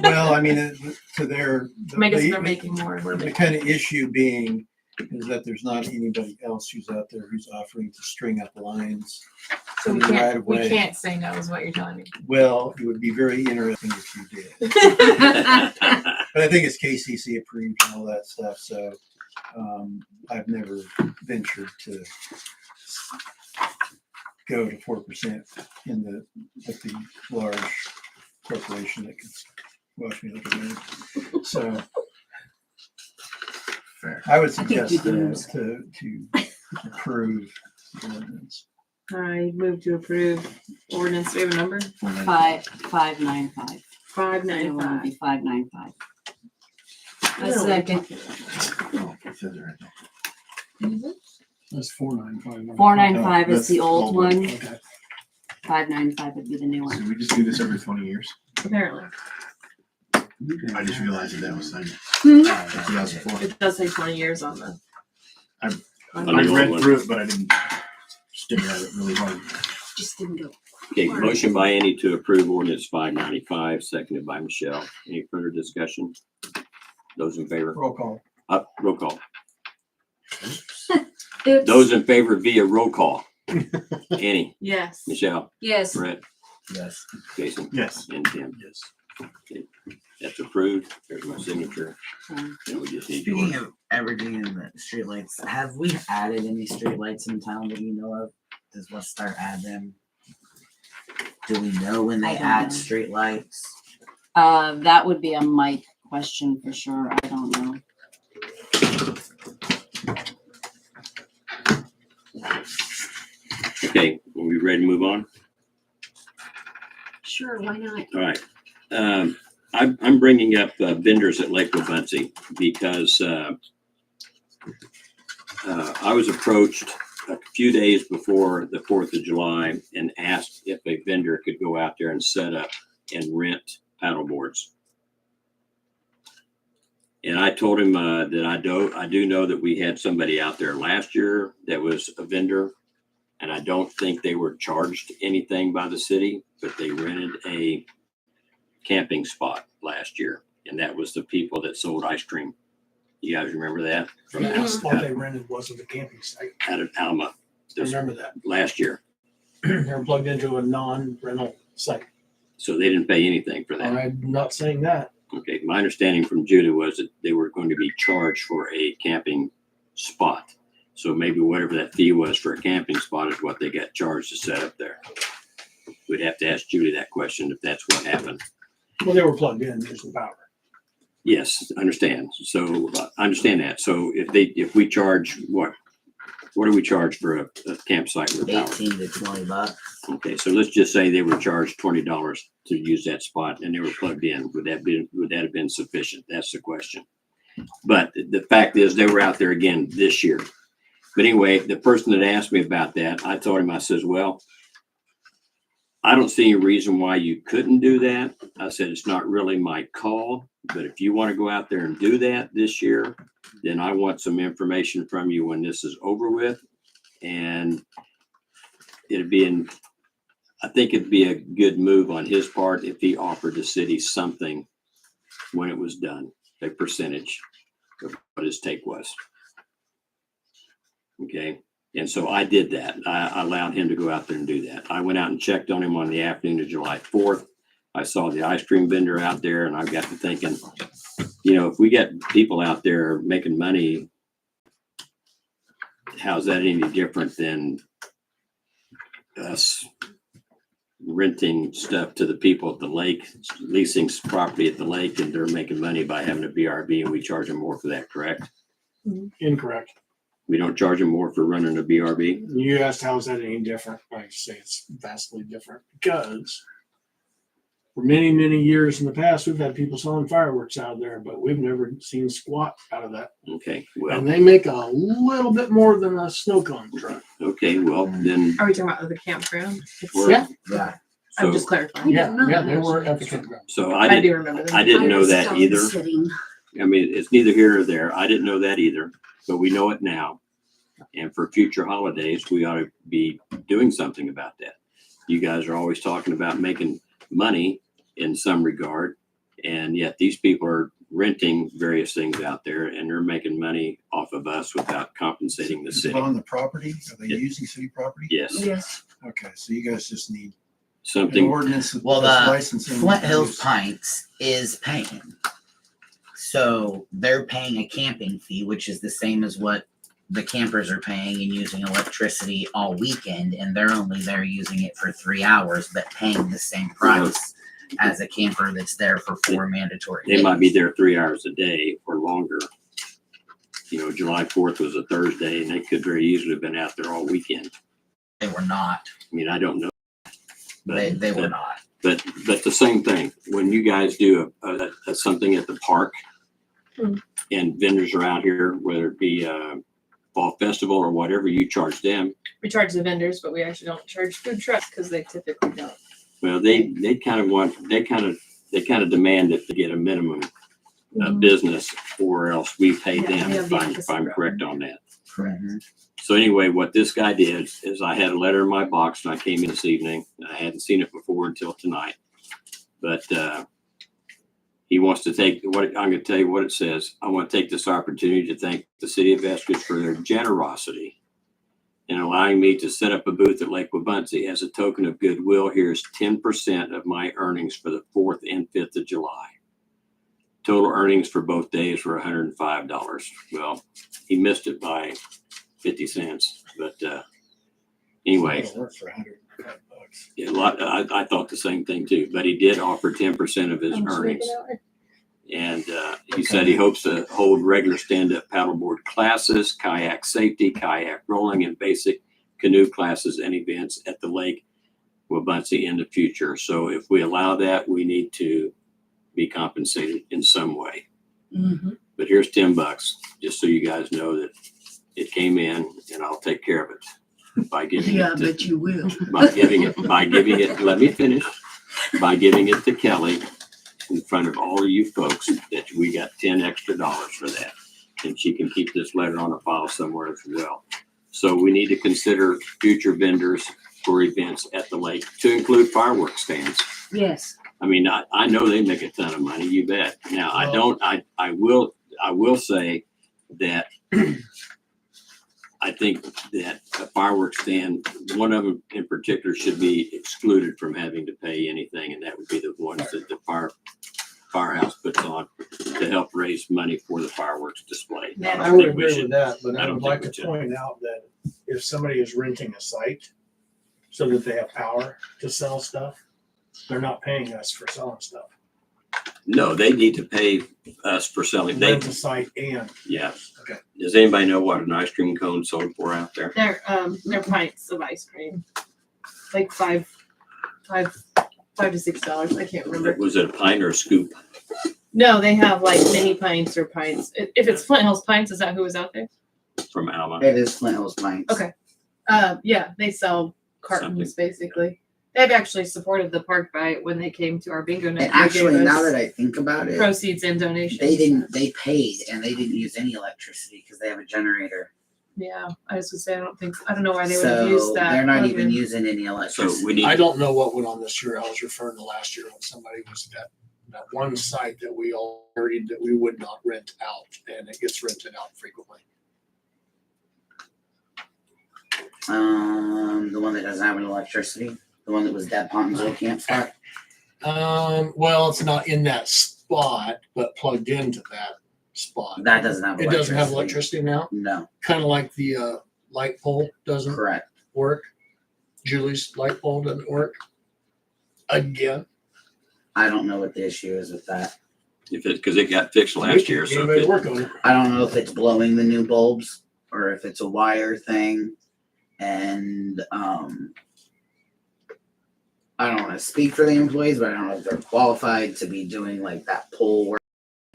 well, I mean, to their. I guess the- they're making more. We're The making kind of issue being is that there's not anybody else who's out there who's offering to string up lines. So we in the right can't, of we way. can't say no is what you're telling me. Well, it would be very interesting if you did. But I think it's KCC approved and all that stuff, so I've never ventured to go to 4% with the large corporation that can watch me look at me. So Fair. I would think you suggest do. to approve the ordinance. I move to approve ordinance. Do we have a number? 595. 595. 595. I A second. Oh, it says it right there. That's 495. 495 Oh, is that's the old old one. one. Okay. 595 would be the new So one. we just do this every 20 years. Apparently. I just realized that was signed Hmm? in 2004. It does say 20 years on the. I've- on On I the the- old read one. through it, but I didn't stare at it really hard. Just didn't go. Okay, motion by Andy to approve ordinance 595, seconded by Michelle. Any further discussion? Those in favor? Roll call. Roll call. Oops. Those in favor via roll call. Annie, Yes. Michelle, Yes. Brett, Yes. Jason, Yes. and Tim. Yes. Okay, that's approved. There's my signature. And we just need Speaking yours. of everything in the streetlights, have we added any streetlights in town that you know of? Does Weststar add them? Do we know when I they don't add know. streetlights? That would be a Mike question for sure. I don't know. Okay, are we ready to move on? Sure, why not? All right. I'm bringing up vendors at Lake Wabunsee because I was approached a few days before the 4th of July and asked if a vendor could go out there and set up and rent paddle boards. And I told him that I do know that we had somebody out there last year that was a vendor, and I don't think they were charged anything by the city, but they rented a camping spot last year, and that was the people that sold ice cream. You guys remember that? From The spot they rented wasn't a camping site. out of Alma I remember that. last year. They're plugged into a non-rental site. So they didn't pay anything for that. I'm not saying that. Okay, my understanding from Judah was that they were going to be charged for a camping spot. So maybe whatever that fee was for a camping spot is what they got charged to set up there. We'd have to ask Judy that question if that's what happened. Well, they were plugged in using power. Yes, I understand. So I understand that. So if we charge what do we charge for a campsite with power? 18 to 20 bucks. Okay, so let's just say they were charged $20 to use that spot and they were plugged in. Would that have been sufficient? That's the question. But the fact is they were out there again this year. But anyway, the person that asked me about that, I told him, I says, well, I don't see any reason why you couldn't do that. I said, it's not really my call, but if you want to go out there and do that this year, then I want some information from you when this is over with. And I think it'd be a good move on his part if he offered the city something when it was done, a percentage of what his take was. Okay. And so I did that. I allowed him to go out there and do that. I went out and checked on him on the afternoon of July 4th. I saw the ice cream vendor out there and I got to thinking, if we get people out there making money, how's that any different than us renting stuff to the people at the lake, leasing property at the lake, and they're making money by having a BRB and we charge them more for that, correct? Incorrect. We don't charge them more for running a BRB? You asked how is that any different? I say it's vastly different because for many, many years in the past, we've had people selling fireworks out there, but we've never seen squat out of that. Okay, well, And they make a little bit more than a snow cone truck. okay, well, then. Are we talking about the campground? Yeah. Yeah. I'm so- just clarifying. Yeah, they were at the campground. So I do remember that. I didn't know was that stone either. sitting. I mean, it's neither here nor there. I didn't know that either, but we know it now. And for future holidays, we ought to be doing something about that. You guys are always talking about making money in some regard, and yet these people are renting various things out there and they're making money off of us without compensating the Is it city. on the property? Are they Yeah. using city property? Yes, Yes. Okay, so you guys just need an something. ordinance that Well, that's the licensing. Flint Hills Pints is paying. So they're paying a camping fee, which is the same as what the campers are paying and using electricity all weekend. And they're only there using it for 3 hours, but paying the same price as a camper that's there for 4 mandatory They days. might be there 3 hours a day or longer. July 4th was a Thursday and they could very easily have been out there all weekend. They were not. I mean, I don't know. But- They were but- not. But the same thing, when you guys do something at the park and vendors are out here, whether it be fall festival or whatever, you charge them. We charge the vendors, but we actually don't charge food trucks because they typically don't. Well, they kind of demand that they get a minimum business or else we pay Yeah, them we have if the I'm opposite correct on that. Correct. So anyway, what this guy did is I had a letter in my box and I came in this evening. I hadn't seen it before until tonight. But he wants to I'm going to tell you what it says. I want to take this opportunity to thank the city of Eskridge for their generosity in allowing me to set up a booth at Lake Wabunsee. As a token of goodwill, here's 10% of my earnings for the 4th and 5th of July. Total earnings for both days were $105. Well, he missed it by 50 cents. But anyway, It'll work for $105. I thought the same thing too, but he did offer 10% of his earnings. And he said he hopes to hold regular stand-up paddleboard classes, kayak safety, kayak rolling, and basic canoe classes and events at the Lake Wabunsee in the future. So if we allow that, we need to be compensated in some way. Mm-hmm. But here's $10, just so you guys know that it came in, and I'll take care of it by giving Yeah, it to, but you will. by giving it. Let me finish. By giving it to Kelly in front of all of you folks that we got $10 extra for that. And she can keep this letter on a file somewhere as well. So we need to consider future vendors for events at the lake to include fireworks stands. Yes. I mean, I know they make a ton of money, you bet. Now, I will say that I think that a fireworks stand, one of them in particular should be excluded from having to pay anything, and that would be the ones that the firehouse puts on to help raise money for the fireworks display. I would agree with that, but I I don't would think like we to should. point out that if somebody is renting a site so that they have power to sell stuff, they're not paying us for selling stuff. No, they need to pay us for selling. Rent a site and. Yeah. Okay. Does anybody know what an ice cream cone sold for out there? They're pints of ice cream, like $5 to $6. I can't remember. Was it a pint or a scoop? No, they have like mini pints or pints. If it's Flint Hills Pints, is that who was out there? From Alma? It is Flint Hills Pints. Okay. Yeah, they sell cartons Something. basically. They've actually supported the park by when they came to our bingo night. And they actually, gave now us that I think about it, proceeds and donations. they paid and they didn't use any electricity because they have a generator. Yeah, I was gonna say I don't know why they would have used So that. they're not even plug-in. using any So electricity. we need. I don't know what went on this year. I was referring to last year when somebody was at that one site that we all agreed that we would not rent out, and it gets rented out frequently. The one that doesn't have any electricity, the one that was Deb Ponton's old campsite. Well, it's not in that spot, but plugged into that spot. That doesn't have It electricity. doesn't have electricity now, No, kind of like the light pole doesn't correct. work. Julie's light pole doesn't work. Again. I don't know what the issue is with that. If it, because it got fixed last year, so Anybody if it- work on it? I don't know if it's blowing the new bulbs or if it's a wire thing. And I don't want to speak for the employees, but I don't know if they're qualified to be doing like that pole work.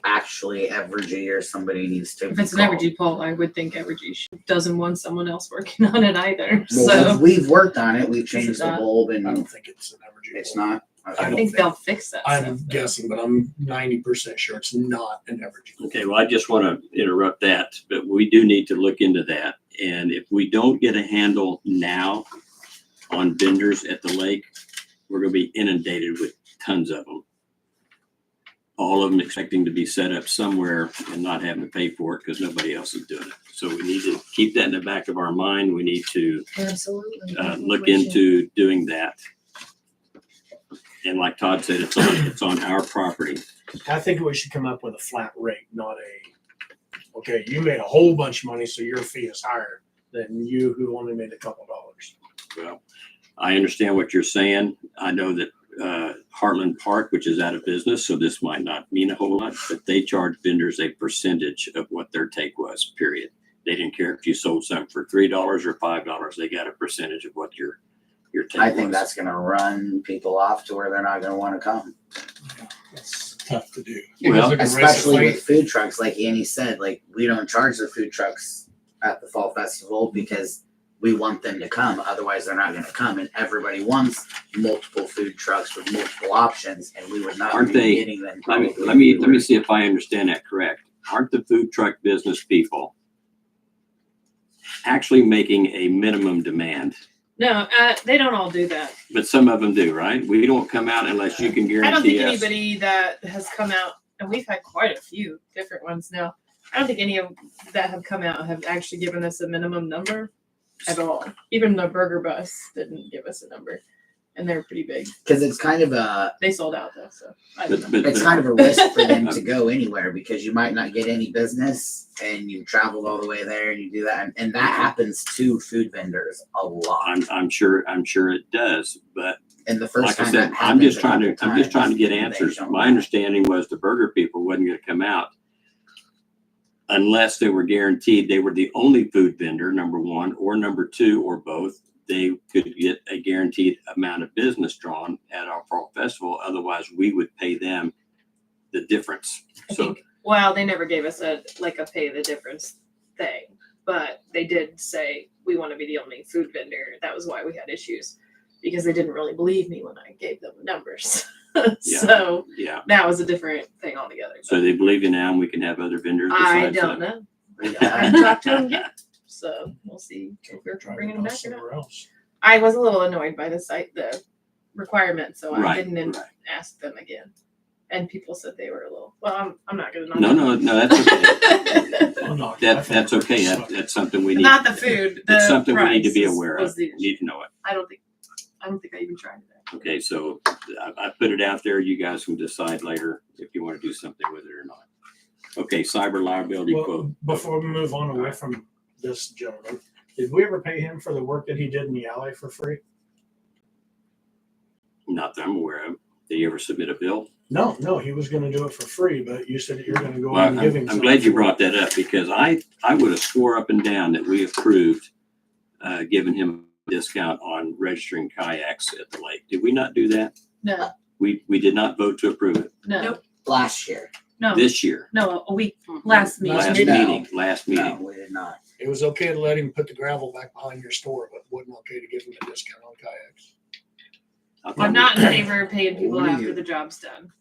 Actually, Evergy or somebody needs to. If it's an call. Evergy poll, I would think Evergy doesn't want someone else working on it either. Well, So we've worked on it. We've Is changed it the not? bulb, I and don't think it's an Evergy. it's pole. not. I I don't think think- they'll fix that. I'm stuff, though. guessing, but I'm 90% sure it's not an Evergy. Okay, well, I just want to interrupt that, but we do need to look into that. And if we don't get a handle now on vendors at the lake, we're going to be inundated with tons of them. All of them expecting to be set up somewhere and not having to pay for it because nobody else is doing it. So we need to keep that in the back of our mind. We need to Absolutely. look into doing that. And like Todd said, it's on our property. I think we should come up with a flat rate, not okay, you made a whole bunch of money, so your fee is higher than you who only made a couple dollars. Well, I understand what you're saying. I know that Heartland Park, which is out of business, so this might not mean a whole lot, but they charge vendors a percentage of what their take was, period. They didn't care if you sold something for $3 or $5. They got a percentage of what your take I think was. that's going to run people off to where they're not going to want to come. It's tough to do. Well, Especially with food trucks, like Annie said, like we don't charge the food trucks at the fall festival because we want them to come. Otherwise, they're not going to come. And everybody wants multiple food trucks with multiple options, and we would not Aren't be they- getting them. Let me probably let me let me everywhere. see if I understand that correct. Aren't the food truck business people actually making a minimum demand? No, they don't all do that. But some of them do, right? We don't come out unless you can I don't think guarantee us. anybody that has come out, and we've had quite a few different ones now. I don't think any of that have come out have actually given us a minimum number at all. Even the Burger Bus didn't give us a number, and they're pretty big. Because it's kind of a They sold out though, so I don't know. But it's kind of a risk for them to go anywhere because you might not get any business and you traveled all the way there and you do that and that happens to food vendors a lot. I'm sure it does, but And the first like I time said, that I'm just happens a trying to couple get times, answers. they don't My know. understanding was the burger people wasn't going to come out unless they were guaranteed they were the only food vendor, number one, or number two, or both. They could get a guaranteed amount of business drawn at our fall festival. Otherwise, we would pay them the difference. I So think, well, they never gave us a pay the difference thing, but they did say we want to be the only food vendor. That was why we had issues because they didn't really believe me when I gave them the numbers. So Yeah. that was a different thing altogether. So they believe you now and we can have other vendors I besides don't that? know. I haven't talked to him yet, so we'll see if we're Try to bringing him go back or not. somewhere else. I was a little annoyed by the requirement, so I Right, didn't right. ask them again. And people said they were a little. Well, I'm not gonna. No, that's okay. Oh, no, I That's think okay. so. That's something we need. Not the food. That's the something we need to price be is- aware was of. the You issue. need to know it. I don't think I even tried that. Okay, so I put it out there. You guys can decide later if you want to do something with it or not. Okay, cyber liability Well, quote. before we move on away from this gentleman, did we ever pay him for the work that he did in the alley for free? Not that I'm aware of. Did you ever submit a bill? No, he was gonna do it for free, but you said that you're gonna go Well, and give him I'm something glad you for it. brought that up because I would have swore up and down that we approved giving him a discount on registering kayaks at the lake. Did we not do that? No, We did not vote to approve it no, Nope. Last year. no, this year. no. A week last meeting. Last Last meeting. meeting, last No, meeting. we did not. It was okay to let him put the gravel back behind your store, but wasn't okay to give him a discount on kayaks. I thought I'm we- not in favor of paying people What do after you- the job's done.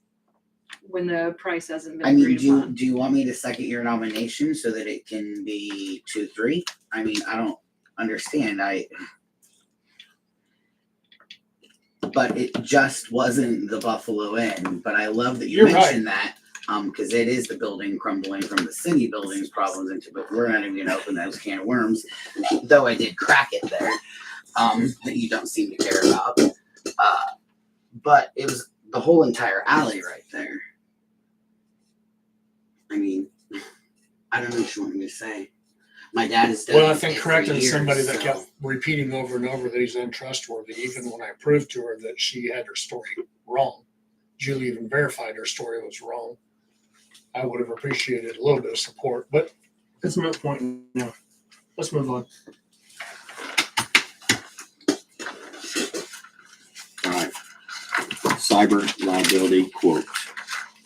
When the price hasn't been I mean, agreed upon. do you want me to second your nomination so that it can be 2-3? I mean, I don't understand. But it just wasn't the Buffalo Inn. But I love that you You're right. mentioned that. Because it is the building crumbling from the city building's problems into, but we're not even gonna open those can of worms. Though I did crack it there. That you don't seem to care about. But it was the whole entire alley right there. I mean, I don't know what you want me to say. My dad has done Well, I it think for correcting years, somebody that so- kept repeating over and over that he's untrustworthy, even when I proved to her that she had her story wrong. Julie even verified her story was wrong. I would have appreciated a little bit of support, but it's a moot point now. Let's move on. All right. Cyber liability quote.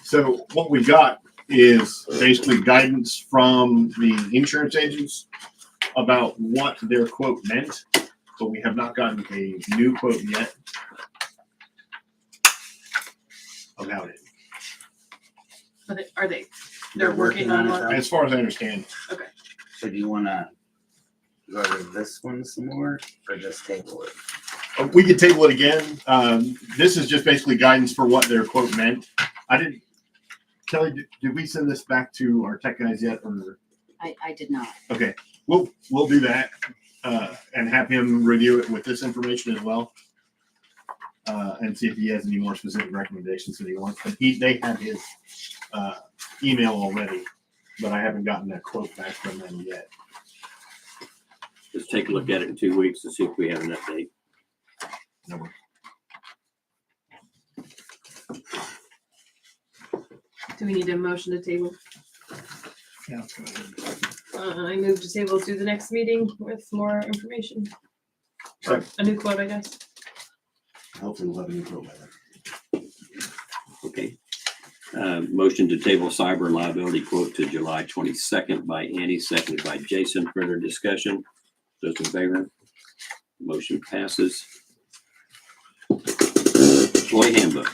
So what we got is basically guidance from the insurance agents about what their quote meant, but we have not gotten a new quote yet about it. But are they? They're working on it, one. though. As far as I understand, So do you wanna go to this one some more or just table it? we could table it again. This is just basically guidance for what their quote meant. I didn't, Kelly, did we send this back to our tech guys yet, or? I did not. Okay, we'll do that, and have him review it with this information as well. And see if he has any more specific recommendations that he wants, but they have his, email already, but I haven't gotten that quote back from them yet. Let's take a look at it in 2 weeks and see if we have an update. No. Do we need a motion to table? Yeah, go ahead. I move to table to the next meeting with more information. Or a new quote, I guess. Hopefully we'll have a new quote by then. Okay. Motion to table cyber liability quote to July 22nd by Andy, seconded by Jason. Further discussion? Those in favor? Motion passes. Employee handbook.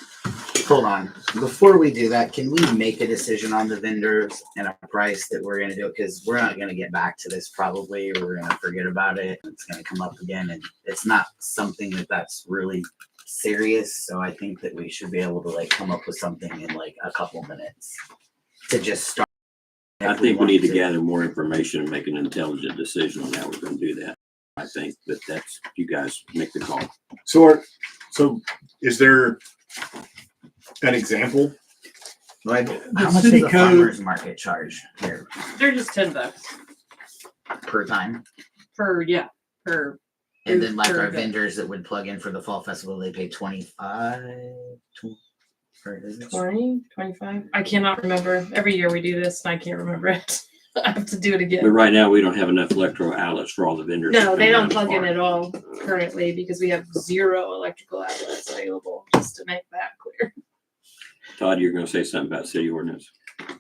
Hold on, before we do that, can we make a decision on the vendors and a price that we're gonna do? Cause we're not gonna get back to this probably, or we're gonna forget about it. It's gonna come up again and it's not something that's really serious. So I think that we should be able to like come up with something in like a couple minutes to just start. I if think we want need to to. gather more information and make an intelligent decision on how we're gonna do that. I think, but that's, you guys make the call. So is there an example? Like, The how much city does a code- farmer's market charge here They're just $10 per time? per And then like per our event. vendors that would plug in for the fall festival, they pay 25 for it. 20, 25. I cannot remember. Every year we do this and I can't remember it. I have to do it But again. right now, we don't have enough electrical outlets for all the vendors. No, that they come don't around the plug in park. at all currently because we have 0 electrical outlets available, just to make that clear. Todd, you're gonna say something about city ordinance?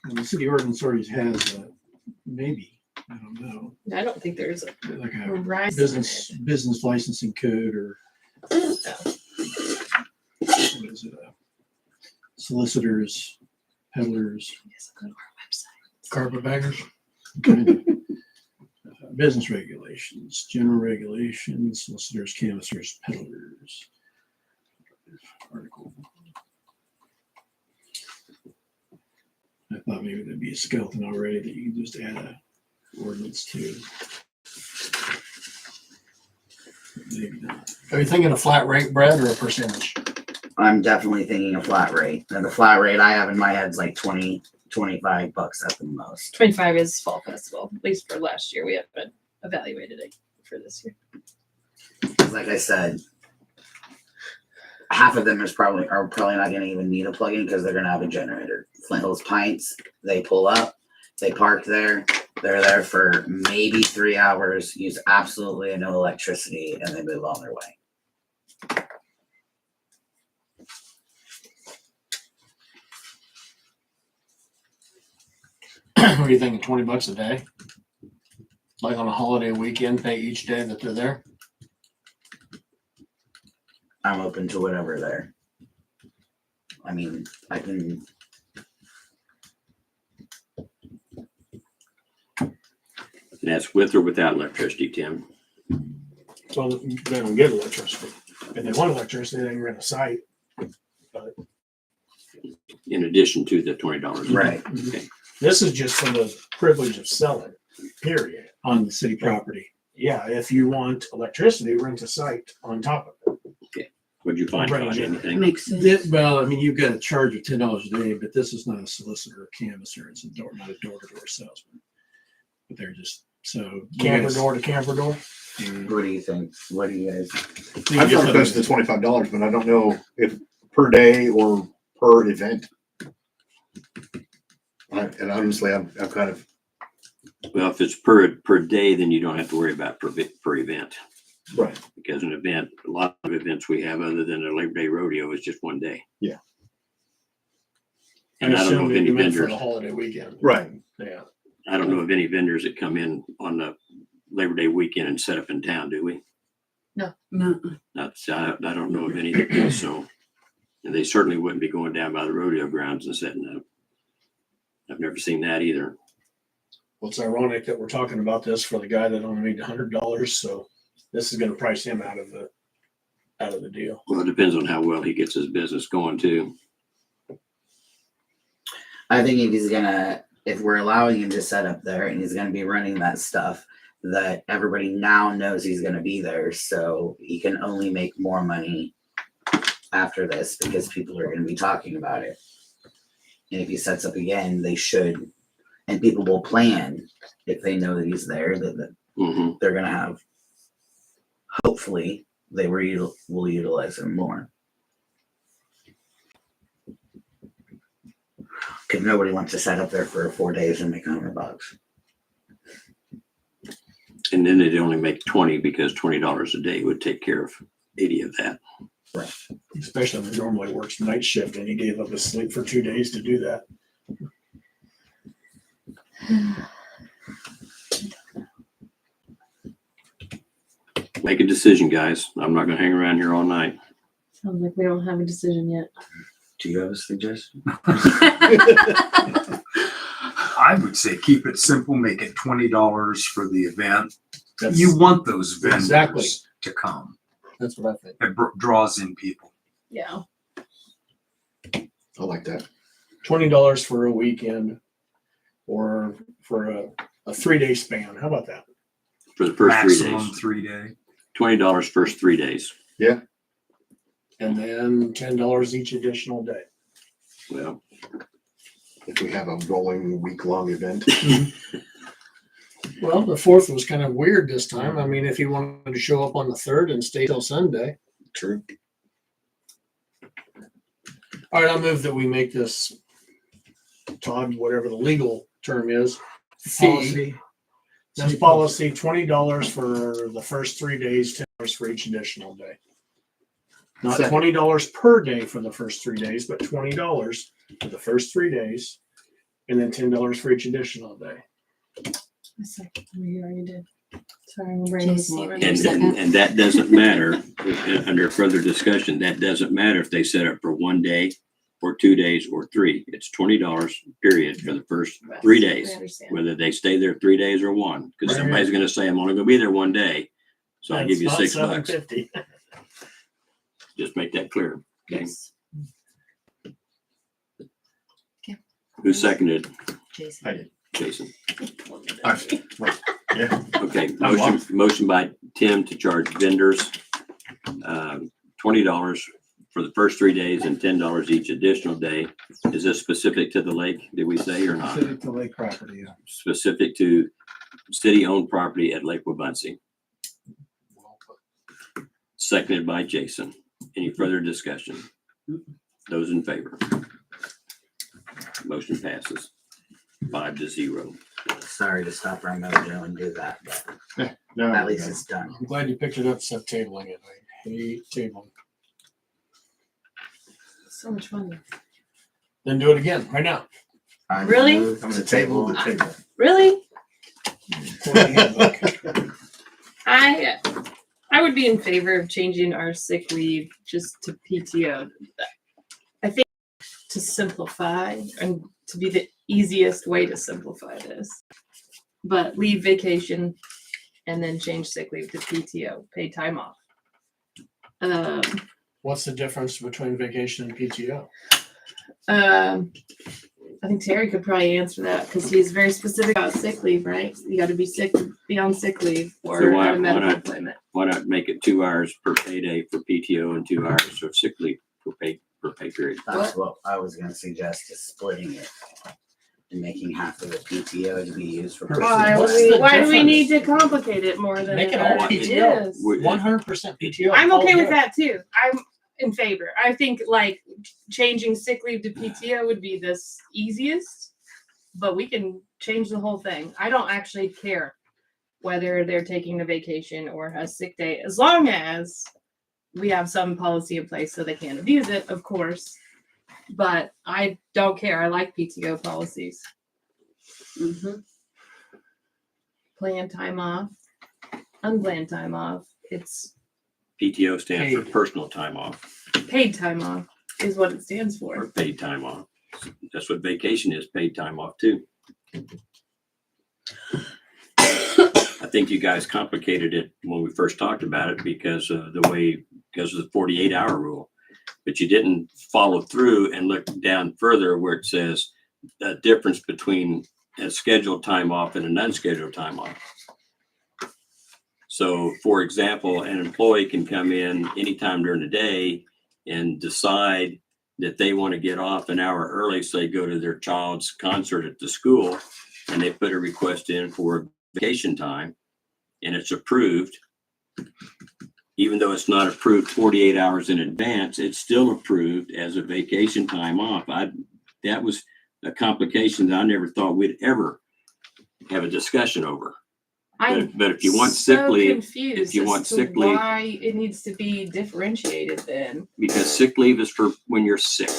And the city ordinance already has, maybe, I don't know, I don't think there's a like a horizon. business licensing code or what is it? solicitors, peddlers, Go to our website. carpetbaggers. Business regulations, general regulations, solicitors, canvassers, peddlers. Article. I thought maybe there'd be a skeleton already that you can just add a ordinance to. Maybe not. Are you thinking a flat rate, Brad, or a percentage? I'm definitely thinking a flat rate. And the flat rate I have in my head is like 20, $25 at the most. 25 is fall festival, at least for last year. We haven't evaluated it for this year. 'Cause like I said, half of them are probably not gonna even need a plug-in because they're gonna have a generator. Flint Hills Pints, they pull up, they park there, they're there for maybe 3 hours, use absolutely no electricity, and they move on their way. What are you thinking, $20 a day? Like on a holiday weekend, pay each day that they're there? I'm open to whatever there. I mean, I can. And that's with or without electricity, Tim? So they don't get electricity. If they want electricity, they can rent a site. In addition to the $20. Right. Okay. This is just for the privilege of selling, period. On the city property. Yeah, if you want electricity, rent a site on top of it. What'd you find, Right, Todd? yeah. Anything? Makes sense. Well, I mean, you've got a charge of $10 a day, but this is not a solicitor or canvasser. It's not a door-to-door salesman. But they're just, so. Camper door to camper door. What do you think? What do you guys? I feel close to the $25, but I don't know if per day or per event. And honestly, I'm kind of, Well, if it's per day, then you don't have to worry about per event. right. Because an event, a lot of events we have other than a Labor Day rodeo is just one day. Yeah. And I don't know assume of that any you meant for vendors, the holiday weekend. Right. Yeah. I don't know of any vendors that come in on the Labor Day weekend and set up in town, do we? No. That's, I don't know of any that do, so. And they certainly wouldn't be going down by the rodeo grounds and setting up. I've never seen that either. Well, it's ironic that we're talking about this for the guy that only made $100. So this is going to price him out of the deal. Well, it depends on how well he gets his business going too. I think if we're allowing him to set up there and he's gonna be running that stuff, that everybody now knows he's gonna be there, so he can only make more money after this because people are gonna be talking about it. And if he sets up again, they should, and people will plan if they know that he's there, that Mhm. they're gonna have, hopefully, they will utilize him more. Because nobody wants to set up there for 4 days and make $100. And then they'd only make 20 because $20 a day would take care of 80 of that. Right. Especially if he normally works night shift and he gave up his sleep for 2 days to do that. Make a decision, guys. I'm not gonna hang around here all night. Sounds like we don't have a decision yet. Do you have a suggestion? I would say keep it simple, make it $20 for the event. That's, You want those vendors Exactly. to come. that's what I think. It draws in people. Yeah. I like that. $20 for a weekend or for a 3-day span. How about that? For the first 3 Maximum days. 3 day. $20 first 3 days. And then $10 each additional day. Well, If we have a rolling week-long event. Well, the 4th was kind of weird this time. I mean, if he wanted to show up on the 3rd and stay till Sunday. True. All right, I'll move that we make this, Todd, whatever the legal term is, fee. This policy, $20 for the first 3 days, $10 for each additional day. Not Second. $20 per day for the first 3 days, but $20 for the first 3 days, and then $10 for each additional day. A second. We already did. Sorry, my brain is Jason, you- slower. and that doesn't matter, under further discussion, that doesn't matter if they set up for 1 day or 2 days, or 3. It's $20 period for the first 3 days, I understand. whether they stay there 3 days or 1. Because Right. somebody's going to say, I'm only going to be there 1 day, so I'll give you $6. $7.50. Just make that clear. Okay. Yes. Who seconded? Jason. I did. Jason. Yeah. Okay, motion by Tim to charge vendors $20 for the first 3 days and $10 each additional day. Is this specific to the lake, did we say, or not? Specific to lake property, yeah. Specific to city-owned property at Lake Wabunsee. Seconded by Jason. Any further discussion? Those in favor? Motion passes 5-0. Sorry to stop our mojo and do that, but No, at least it's done. I'm glad you picked it up, instead of tabling it. I hate tabling. So much fun. Then do it again, right now. I Really? move I'm to gonna table the table. Really? According to the handbook. I would be in favor of changing our sick leave just to PTO. I think to simplify and to be the easiest way to simplify this. But leave vacation and then change sick leave to PTO, paid time off. What's the difference between vacation and PTO? I think Terry could probably answer that because he's very specific about sick leave, right? You got to be sick to be on sick leave or So why- have a medical why not? appointment. Why not make it 2 hours per payday for PTO and 2 hours of sick leave per pay period? That's what I was gonna suggest, is splitting it and making half of the PTO to be used for. Why, What's the why do we difference? need to complicate it more than Make it it all already PTO. is? 100% PTO. I'm all okay with good. that too. I'm in favor. I think like changing sick leave to PTO would be the easiest, but we can change the whole thing. I don't actually care whether they're taking a vacation or a sick day, as long as we have some policy in place so they can't abuse it, of course. But I don't care. I like PTO policies. Planned time off, unplanned time off. It's PTO stands for Paid. personal time off paid time off is what it stands for. or paid time off. That's what vacation is, paid time off too. I think you guys complicated it when we first talked about it because of the 48-hour rule. But you didn't follow through and look down further where it says the difference between a scheduled time off and an unscheduled time off. So, for example, an employee can come in anytime during the day and decide that they want to get off an hour early, so they go to their child's concert at the school, and they put a request in for vacation time, and it's approved. Even though it's not approved 48 hours in advance, it's still approved as a vacation time off. That was a complication that I never thought we'd ever have a discussion over. I'm But if you want so sick leave, confused if you as want to sick leave, why it needs to be differentiated then. because sick leave is for when you're sick.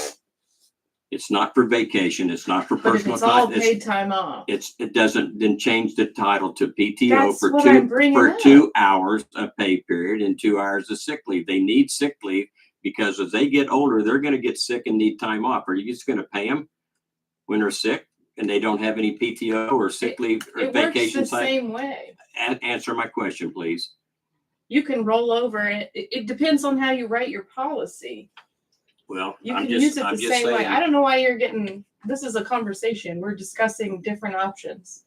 It's not for vacation. It's not for But if personal it's all time. paid time off, It doesn't then change the title to PTO That's for what I'm bringing for up. 2 hours of pay period and 2 hours of sick leave. They need sick leave because as they get older, they're going to get sick and need time off. Are you just going to pay them when they're sick and they don't have any PTO or sick leave or it works vacation the time? same way. Answer my question, please. You can roll over it. It depends on how you write your policy. Well, You I'm can use just, it I'm the just same way. saying. I don't know why you're getting, this is a conversation. We're discussing different options.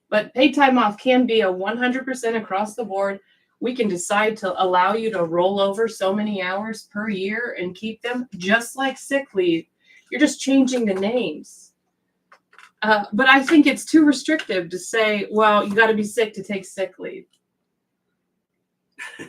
But paid time off can be a 100% across the board. We can decide to allow you to roll over so many hours per year and keep them just like sick leave. You're just changing the names. But I think it's too restrictive to say, well, you got to be sick to take sick leave.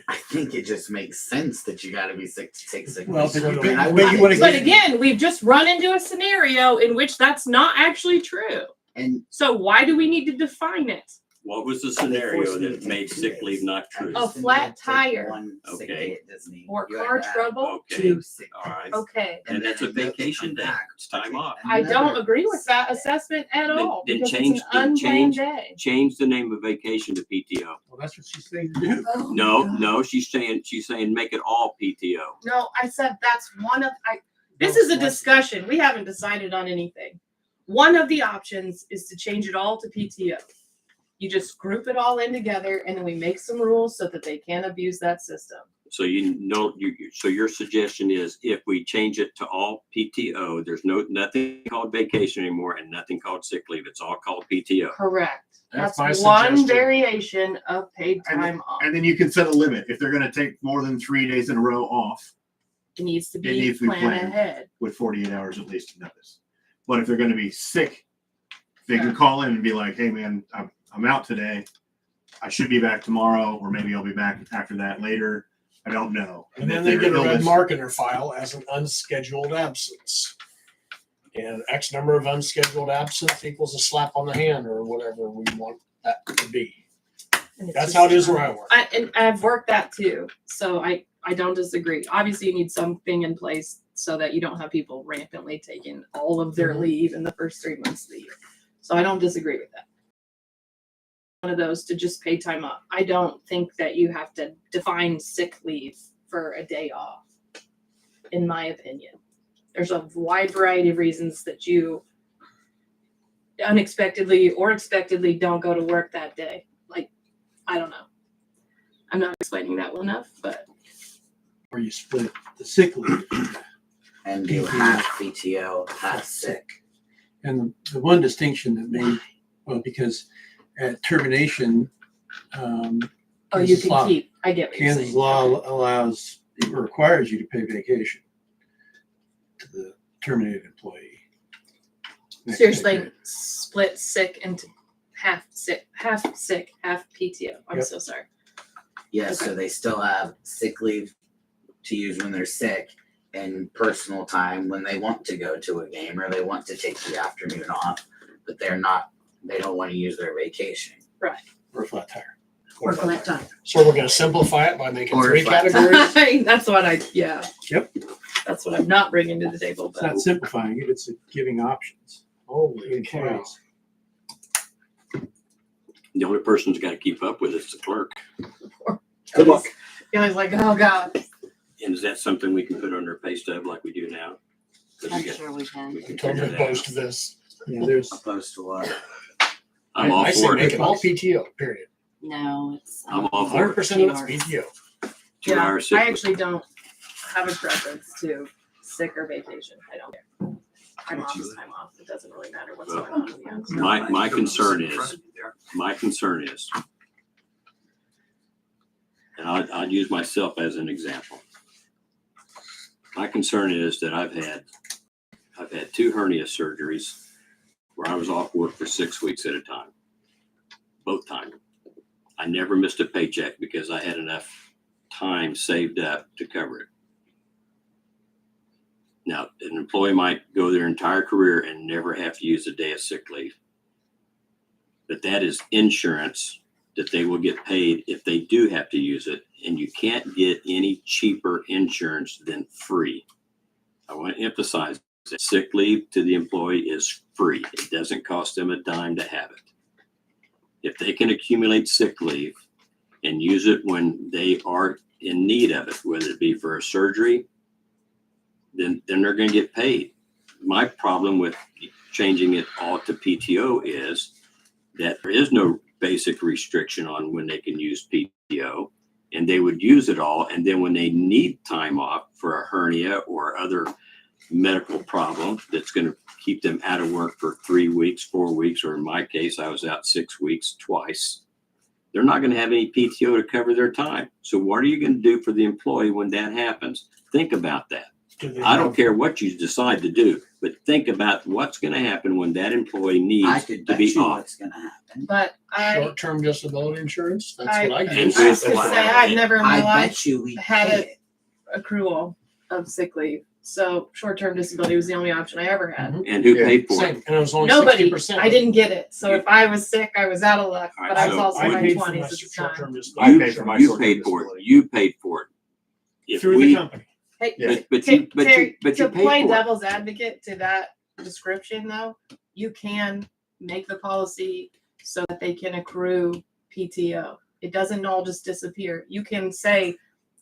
I think it just makes sense that you gotta be sick to take sick. Well, leave. but I mean, I but you wanna But get- again, we've just run into a scenario in which that's not actually true. And So why do we need to define it? What was the scenario that made sick leave not I true? A just think flat you take tire. one sick Okay. day at Disney. Or You have car to have trouble? Okay, 2 sick all right. Okay. And that's a then those vacation come day. back. It's time off. I don't Another agree with that sick day. assessment at Then- all then because change- it's then an unplanned change- day. Change the name of vacation to PTO. Well, that's what she's saying to do. Oh, No, God. no, she's saying make it all PTO. No, I said that's one of This is a discussion. We haven't decided on anything. One of the options is to change it all to PTO. You just group it all in together and then we make some rules so that they can't abuse that system. So so your suggestion is if we change it to all PTO, there's nothing called vacation anymore and nothing called sick leave. It's all called PTO. Correct. That's That's my one suggestion. variation of paid time off. And then you can set a limit. If they're gonna take more than 3 days in a row off It needs to It be needs to be planned planned. ahead. with 48 hours at least of notice. But if they're gonna be sick, they can call in and be like, hey man, I'm out today. I should be back tomorrow, or maybe I'll be back after that later. I don't know. And then if they their get a red illness- mark in their file as an unscheduled absence. And X number of unscheduled absence equals a slap on the hand or whatever we want that to be. And it's That's just- how it is where I work. And I've worked that too. So I don't disagree. Obviously, you need something in place so that you don't have people rampantly taking all of their Mhm. leave in the first 3 months of the year. So I don't disagree with that. One of those to just pay time off. I don't think that you have to define sick leave for a day off, in my opinion. There's a wide variety of reasons that you unexpectedly or expectedly don't go to work that day. Like, I don't know. I'm not explaining that well enough, but Where you split the sick leave. And do half PTO, half sick. And the one distinction that made, well, because at termination, oh, you Kansas can law- keep. I get what you're Kansas saying. law allows, or requires you to pay vacation to the terminated employee. Next Seriously, pay split sick into half sick, half PTO. I'm Yep. so sorry. Yeah, so they still have sick leave to use when they're sick and personal time when they want to go to a game or they want to take the afternoon off, but they don't want to use their vacation. or a flat tire. Or flat time. So we're gonna simplify it by making Or 3 flat- categories. That's what yeah. Yep. That's what I'm not bringing to the table. It's But not simplifying it, it's giving options. Holy cow. The only person who's got to keep up with it is the clerk. Good luck. I was like, oh God. And is that something we can put on our pay stub like we do now? 'Cause I'm we got- sure we can. we can figure Totally that out. opposed to this. Yeah, there's, Opposed to what? I'm all I say for make it. it all PTO, period. No, it's. I'm all for it. 100% of it's PTO. 2 Yeah, hours sick I leave. actually don't have a preference to sick or vacation. I don't care. Time off is time off. It doesn't really matter what's going on with the outside. My concern is, and I'll use myself as an example. My concern is that I've had 2 hernia surgeries where I was off work for 6 weeks at a time. Both times. I never missed a paycheck because I had enough time saved up to cover it. Now, an employee might go their entire career and never have to use a day of sick leave. But that is insurance that they will get paid if they do have to use it. And you can't get any cheaper insurance than free. I want to emphasize that sick leave to the employee is free. It doesn't cost them a dime to have it. If they can accumulate sick leave and use it when they are in need of it, whether it be for a surgery, then they're going to get paid. My problem with changing it all to PTO is that there is no basic restriction on when they can use PTO, and they would use it all. And then when they need time off for a hernia or other medical problem that's going to keep them out of work for 3 weeks, 4 weeks, or in my case, I was out 6 weeks twice. They're not going to have any PTO to cover their time. So what are you going to do for the employee when that happens? Think about that. I don't care what you decide to do, but think about what's going to happen when that employee I needs could to bet be you off. what's gonna happen. But Short-term disability insurance, that's I what I And use. I was gonna say, I've never in my I life bet you we had pay it. Accrual of sick leave. So short-term disability was the only option I ever had. And who Yeah, paid for Same, it? and it was only Nobody. 60%. I didn't get it. So if I was sick, I was out of luck. All right, But I was so also I in my paid for my 20s at the time. short-term I disability. paid for my You short-term paid for it. disability. You paid for it. If Through we, the company. Hey, Yeah. but Terry, you paid to for play it. devil's advocate to that description, though, you can make the policy so that they can accrue PTO. It doesn't all just disappear. You can say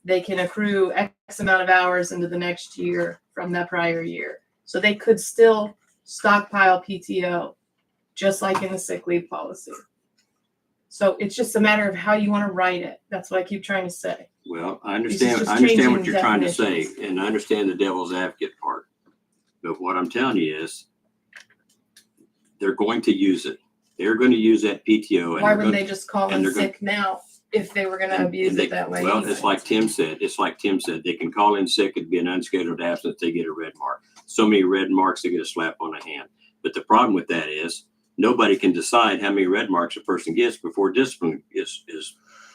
they can accrue X amount of hours into the next year from that prior year. So they could still stockpile PTO, just like in the sick leave policy. So it's just a matter of how you want to write it. That's what I keep trying to say. Well, I This is understand, just I understand what changing you're trying to say, definitions. and I understand the devil's advocate part. But what I'm telling you is, they're going to use it. They're going to use that PTO. And Why they're wouldn't gonna- they just call and in they're gonna- sick now if they were going to and abuse they- it that way? Well, anyway? it's like Tim said, they can call in sick, it'd be an unscheduled absence, they get a red mark. So many red marks, they get a slap on the hand. But the problem with that is, nobody can decide how many red marks a person gets before discipline is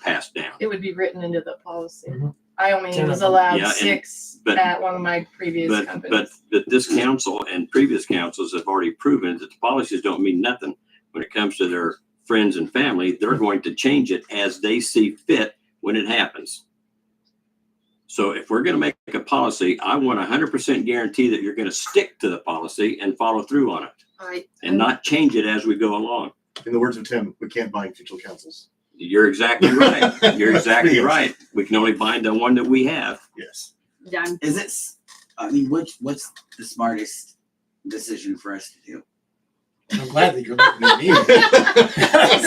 passed down. It would be written into the policy. Mhm. I only Ten was of them. allowed Yeah, and- 6 but- at one of my previous But companies. this council and previous councils have already proven that the policies don't mean nothing when it comes to their friends and family. They're going to change it as they see fit when it happens. So if we're going to make a policy, I want 100% guarantee that you're going to stick to the policy and follow through on it and not change it as we go along. In the words of Tim, we can't bind future councils. You're exactly right. You're exactly right. We can only bind the one that we have. Yes. Done. Is it, I mean, what's the smartest decision for us to do? I'm glad that you're looking at me.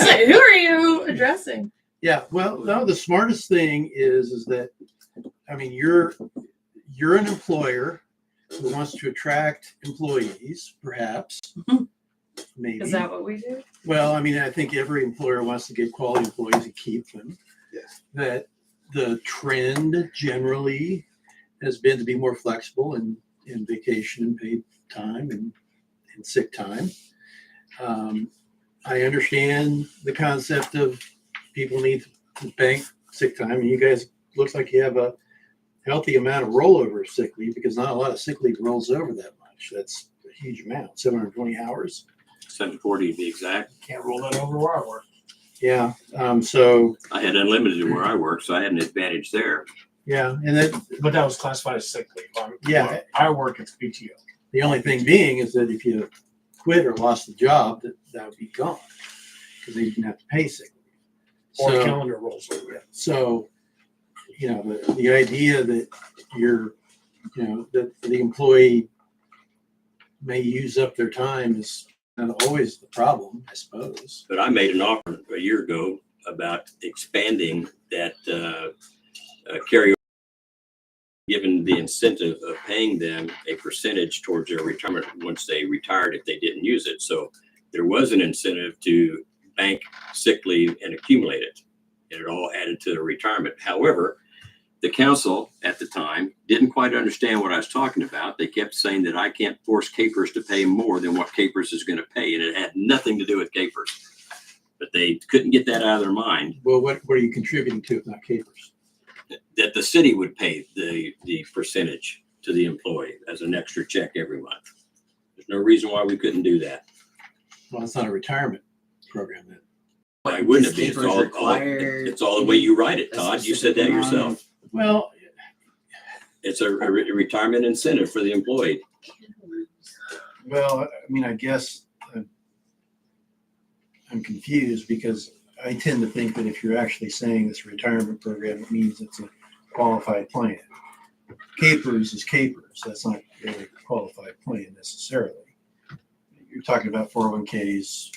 So who are you addressing? Yeah, well, no, the smartest thing is that, I mean, you're an employer who wants to attract employees, perhaps, maybe. Is that what we do? Well, I mean, I think every employer wants to get quality employees and keep them. Yes. That the trend generally has been to be more flexible in vacation and paid time and sick time. I understand the concept of people need to bank sick time, and you guys looks like you have a healthy amount of rollover of sick leave, because not a lot of sick leave rolls over that much. That's a huge amount, 720 hours. 740 to be exact. Can't roll that over where I work. Yeah. So I had unlimited where I work, so I had an advantage there. yeah, and that But that was classified as sick leave. Yeah. Where I work, it's PTO. the only thing being is that if you quit or lost the job, that would be gone because they didn't have to pay sick leave. Or So- calendar rolls over. Yeah. So, you know, the idea that that the employee may use up their time is not always the problem, I suppose. But I made an offer a year ago about expanding that carryover, given the incentive of paying them a percentage towards their retirement once they retired if they didn't use it. So there was an incentive to bank sick leave and accumulate it. And it all added to their retirement. However, the council at the time didn't quite understand what I was talking about. They kept saying that I can't force Capers to pay more than what Capers is going to pay. And it had nothing to do with Capers. But they couldn't get that out of their mind, Well, what are you contributing to if not capers? that the city would pay the percentage to the employee as an extra check every month. There's no reason why we couldn't do that. Well, it's not a retirement program then. Why wouldn't it Does be? It's Capers all, require it's all the way you write it, a Todd. You specific said that amount yourself. Well, It's a retirement incentive for the employee. well, I mean, I guess I'm confused because I tend to think that if you're actually saying it's a retirement program, it means it's a qualified plan. Capers is capers. That's not really a qualified plan necessarily. You're talking about 401ks,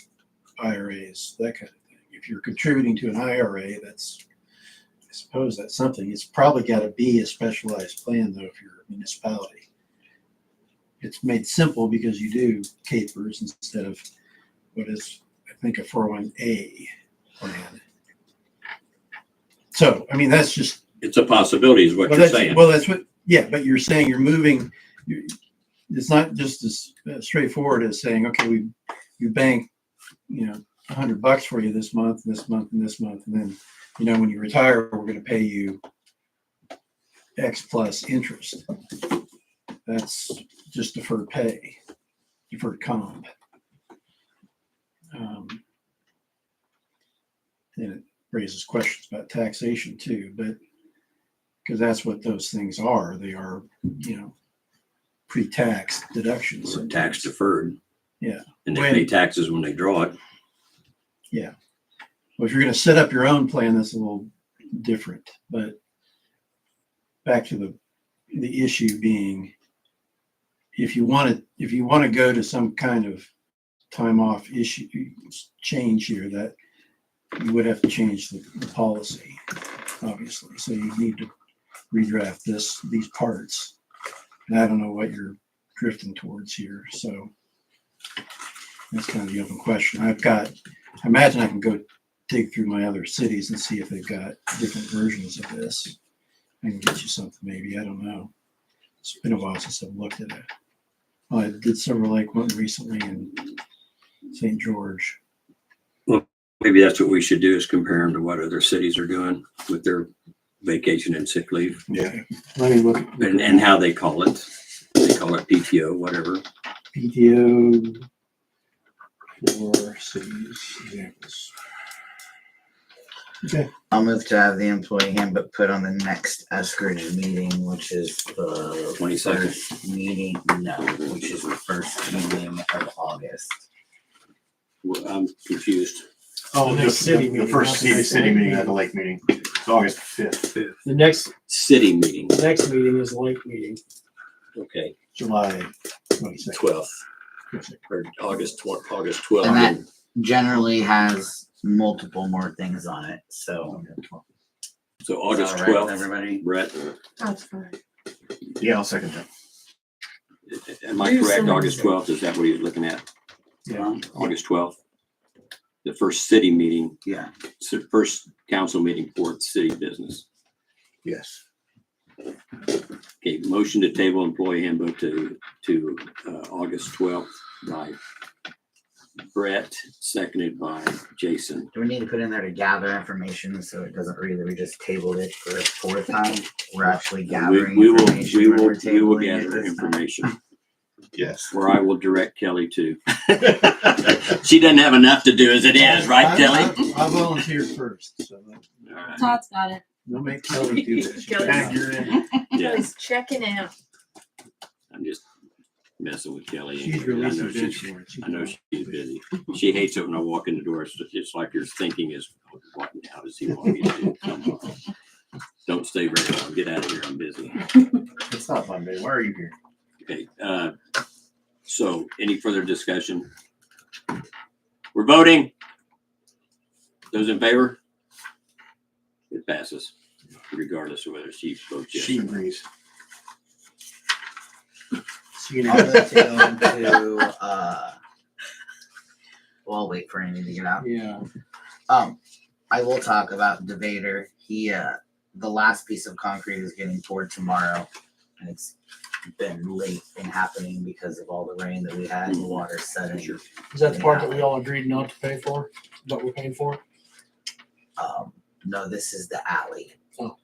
IRAs, that kind of thing. If you're contributing to an IRA, I suppose that's something. It's probably got to be a specialized plan though if you're a municipality. It's made simple because you do capers instead of what is, I think, a 401A plan. So, I mean, that's just. It's a possibility is what Well, you're that's, saying. well, that's what, yeah, but you're saying you're moving, it's not just as straightforward as saying, okay, we bank, $100 for you this month, and this month, and this month. And then, when you retire, we're going to pay you X plus interest. That's just deferred pay, deferred comp. And it raises questions about taxation too, but because that's what those things are. They are, pre-tax deductions. Or tax deferred. Yeah. And they When- pay taxes when they draw it. Yeah. Well, if you're going to set up your own plan, that's a little different. But back to the issue being, if you want to go to some kind of time off issue change here, that you would have to change the policy, obviously. So you need to redraft these parts. And I don't know what you're drifting towards here. So that's kind of the open question. I imagine I can go dig through my other cities and see if they've got different versions of this. I can get you something maybe. I don't know. It's been a while since I've looked at it. I did Silver Lake one recently in St. George. Maybe that's what we should do, is compare them to what other cities are doing with their vacation and sick leave, Yeah. Let me look. and how they call it. They call it PTO, whatever. PTO for cities examples. Okay. I'll move to have the employee handbook put on the next Eskridge meeting, which is the 22nd. first meeting, no, which is the first meeting of August. Well, I'm confused. Oh, the next city The meeting. first not the city next meeting at the lake meeting. It's August 5th. The next City meeting, meeting is the lake meeting. okay, July 22nd. 12th, or August 12th. And that generally has multiple more things on it, so. So August Is that all right with 12th, everybody? Brett, That's fine. Yeah, I'll second that. am I Do correct? some- August 12th, is that what he's looking at? Yeah. August 12th? The first city meeting, Yeah, it's the first council meeting for city business. Yes. Okay, motion to table employee handbook to August 12th by Brett, seconded by Jason. do we need to put in there to gather information so it doesn't read that we just tabled it for a fourth time? We're actually gathering We will information when we're we will tabling it gather this time. information, Yes. where I will direct Kelly to. She doesn't have enough to do as it is, right, Kelly? I volunteered first, so All right. Todd's got it. don't make Kelly do this. Kelly's- You're in. Yeah, He's checking out. I'm just messing with Kelly. She's I releasing know she's, benchmarks. I know she's busy. She hates it when I walk in the door. It's like your thinking is, what now does he want me to do? Come on. Don't stay very long. Get out of here. I'm busy. It's not Monday. Why are you here? Okay, so any further discussion? We're voting. Those in favor? It passes, regardless of whether she votes yes. She agrees. So you I'll know, move to go into, well, I'll wait for Amy to get out. Yeah. I will talk about Devader. The last piece of concrete is getting poured tomorrow, and it's been late in happening because of all the rain that we had, the water setting. Is that the part that we all agreed not to pay for? What we're paying for? No, this is the alley. Oh.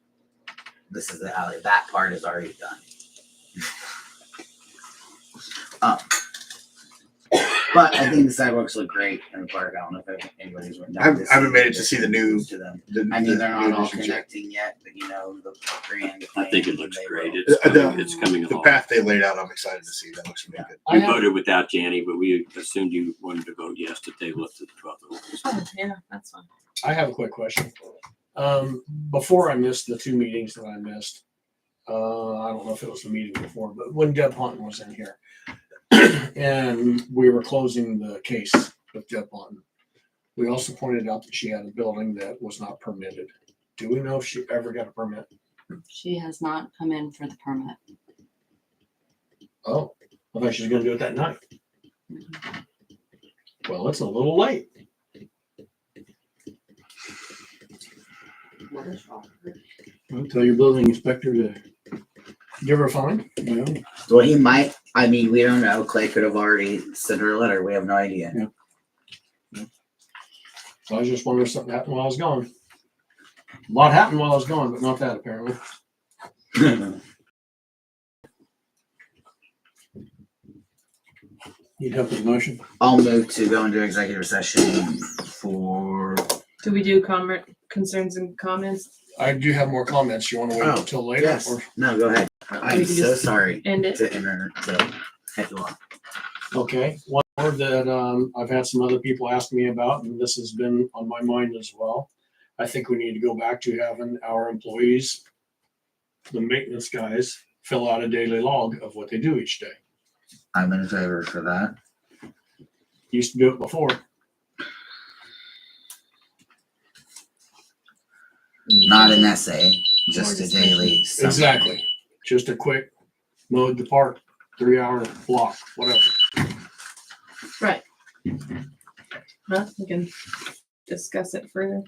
This is the alley. That part is already done. But I think the sidewalks look great in the park. I don't know if anybody's went down. I haven't made it to see the new. To them. The, I mean, they're not all additions yet. connecting yet, but you know, the grand. I think plan, it looks they great. will. It's coming The along. path they laid out, I'm excited to see. That looks really good. I We have, voted without Janny, but we assumed you wanted to vote yes to table it to the 12th of August. Oh, yeah, that's fine. I have a quick question. Before I missed the 2 meetings that I missed, I don't know if it was the meeting before, but when Deb Hunton was in here and we were closing the case with Deb Hunton, we also pointed out that she had a building that was not permitted. Do we know if she ever got a permit? She has not come in for the permit. Oh, I thought she was gonna do it that night. Well, it's a little late. I'll tell your building inspector to, Give her a fine? you know, Well, he might. I mean, we don't know. Clay could have already sent her a letter. We have no idea. So I was just wondering if something happened while I was gone. A lot happened while I was gone, but not that apparently. need help with the motion. I'll move to go into executive session for. Do we do concerns and comments? I do have more comments. You want to wait Oh, until later? Yes. Or? No, go ahead. We I'm can so just sorry End it. to cut you off. Okay. One more that I've had some other people ask me about, and this has been on my mind as well. I think we need to go back to having our employees the maintenance guys fill out a daily log of what they do each day. I'm in favor for that. Used to do it before. Not an essay, just a daily. summary. Exactly. Just a quick mowed the park, 3-hour block, whatever. Right. Well, we can discuss it further.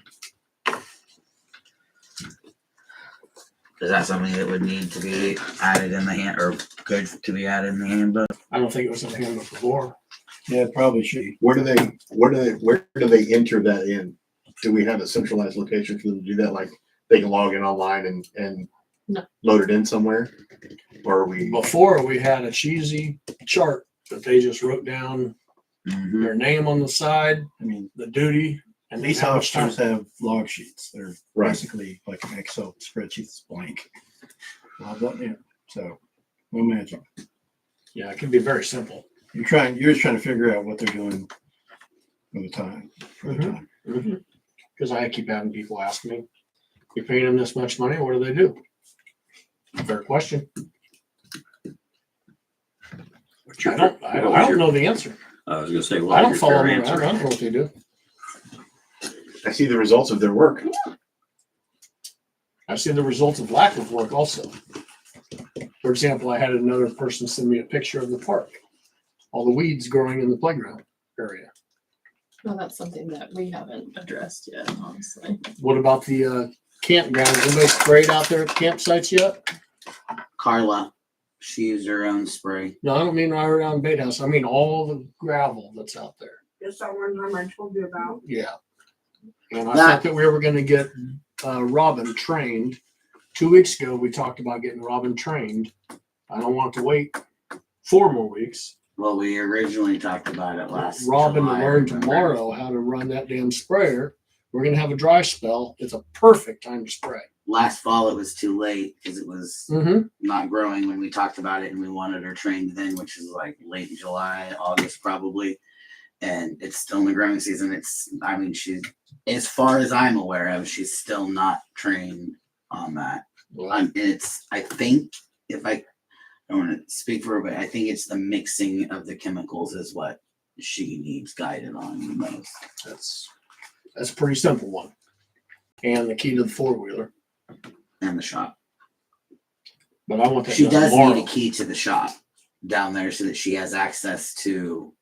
Is that something that would need to be added in the hand, or good to be added in the handbook? I don't think it was in the handbook before. Yeah, it probably should be. Where do they enter that in? Do we have a centralized location for them to do that? Like they can log in online and No. load it in somewhere? Or are we? Before, we had a cheesy chart that they just wrote down Mm-hmm. their name on the side, I mean, the duty, and these how much time. officers have log sheets. They're Right. basically like an Excel spreadsheet that's blank. Well, yeah, so no magic. Yeah, it can be very simple. You're just trying to figure out what they're doing for the time. Because I keep having people ask me, "You're paying them this much money, what do they do?" Fair question. I don't know the answer. I was gonna say, I well, don't your follow fair them around. I don't know what they do. I see the results of their work. I've seen the results of lack of work also. For example, I had another person send me a picture of the park, all the weeds growing in the playground area. Well, that's something that we haven't addressed yet, honestly. What about the campground? Anybody sprayed out there at the campsites yet? Carla, she used her own spray. No, I don't mean right around Bait House. I mean all the gravel that's out there. Just that one room I told you about. Yeah. And I thought that we were going to get Robin trained. 2 weeks ago, we talked about getting Robin trained. I don't want to wait 4 more weeks. Well, we originally talked about it last. Robin July, to learn remember? tomorrow how to run that damn sprayer. We're going to have a dry spell. It's a perfect time to spray. Last fall, it was too late because it was Mm-hmm. not growing when we talked about it, and we wanted her trained then, which is like late July, August probably. And it's still in the growing season. She's, as far as I'm aware of, she's still not trained on that. I think, if I don't want to speak for her, but I think it's the mixing of the chemicals is what she needs guided on the most. That's a pretty simple one. And the key to the 4-wheeler. And the shop. But I want that She done does tomorrow. need a key to the shop down there so that she has access to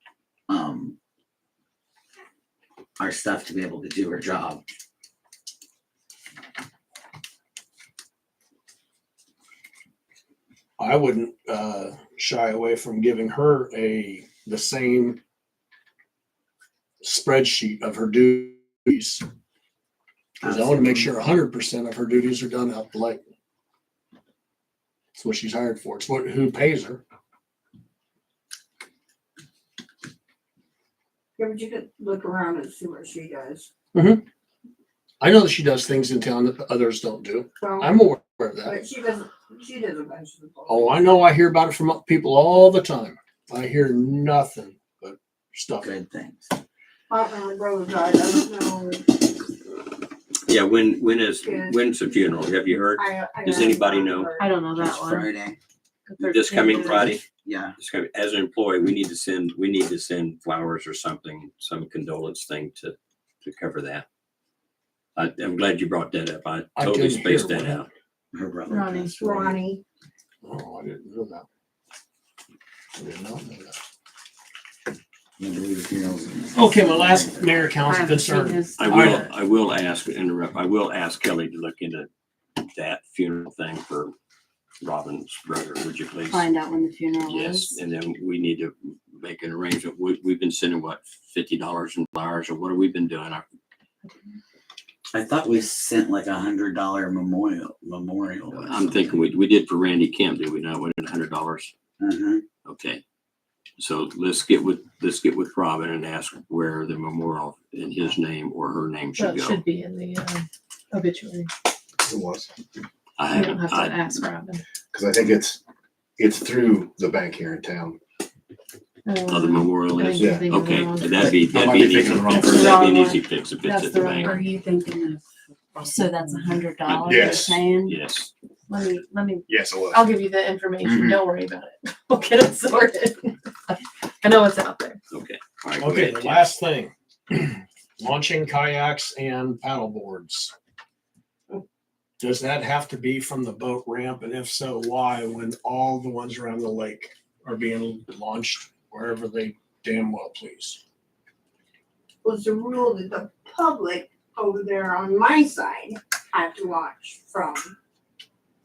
our stuff to be able to do her job. I wouldn't shy away from giving her the same spreadsheet of her duties. Because I want to make sure 100% of her duties are done out the lake. That's what she's hired for. It's who pays her. Yeah, but you could look around and see what she does. I know that she does things in town that others don't do. So, I'm aware of that. but she does a bunch of the. Oh, I know. I hear about it from people all the time. I hear nothing but stuff. Good things. My brother died. I don't know. Yeah, when's the funeral? Have you heard? Does anybody know? I don't know that It's one. Friday. This coming Friday? Yeah. As an employee, we need to send flowers or something, some condolence thing to cover that. I'm glad you brought that up. I totally didn't spaced hear that what. out. Her brother. Ronnie. passed away. Ronnie. Oh, I didn't know that. I did not know that. I believe the funeral's- Okay, my last mayor I council haven't seen concern. his. I will ask Kelly to look into that funeral thing for Robin's brother, would you please? Find out when the funeral Yes, is. and then we need to make an arrangement. We've been sending $50 in flowers, or what have we been doing? I thought we sent like $100 memorial. or I'm thinking we did for Randy Kemp, did we not? We did $100. something. Okay. So let's get with Robin and ask where the memorial in his name or her name Well, should it go. should be in the obituary. It was, I You don't have haven't, to ask Robin. because I think it's through the bank here in town. oh, the memorial I is, think you're thinking of the okay, wrong- that'd be I an might be easy, thinking the wrong that'd person. be an Wrong easy one. fix if it's That's at the the wrong bank. Are you thinking of? So that's $100 you're Yes. saying? Yes, let me, Yes, it was. I'll give you the information. Mhm. Don't worry about it. We'll get it sorted. I know it's out there. Okay. All right, go Okay, ahead, the Tim. last thing, launching kayaks and paddle boards. Does that have to be from the boat ramp? And if so, why, when all the ones around the lake are being launched wherever they damn well please? Was the rule that the public over there on my side had to launch from.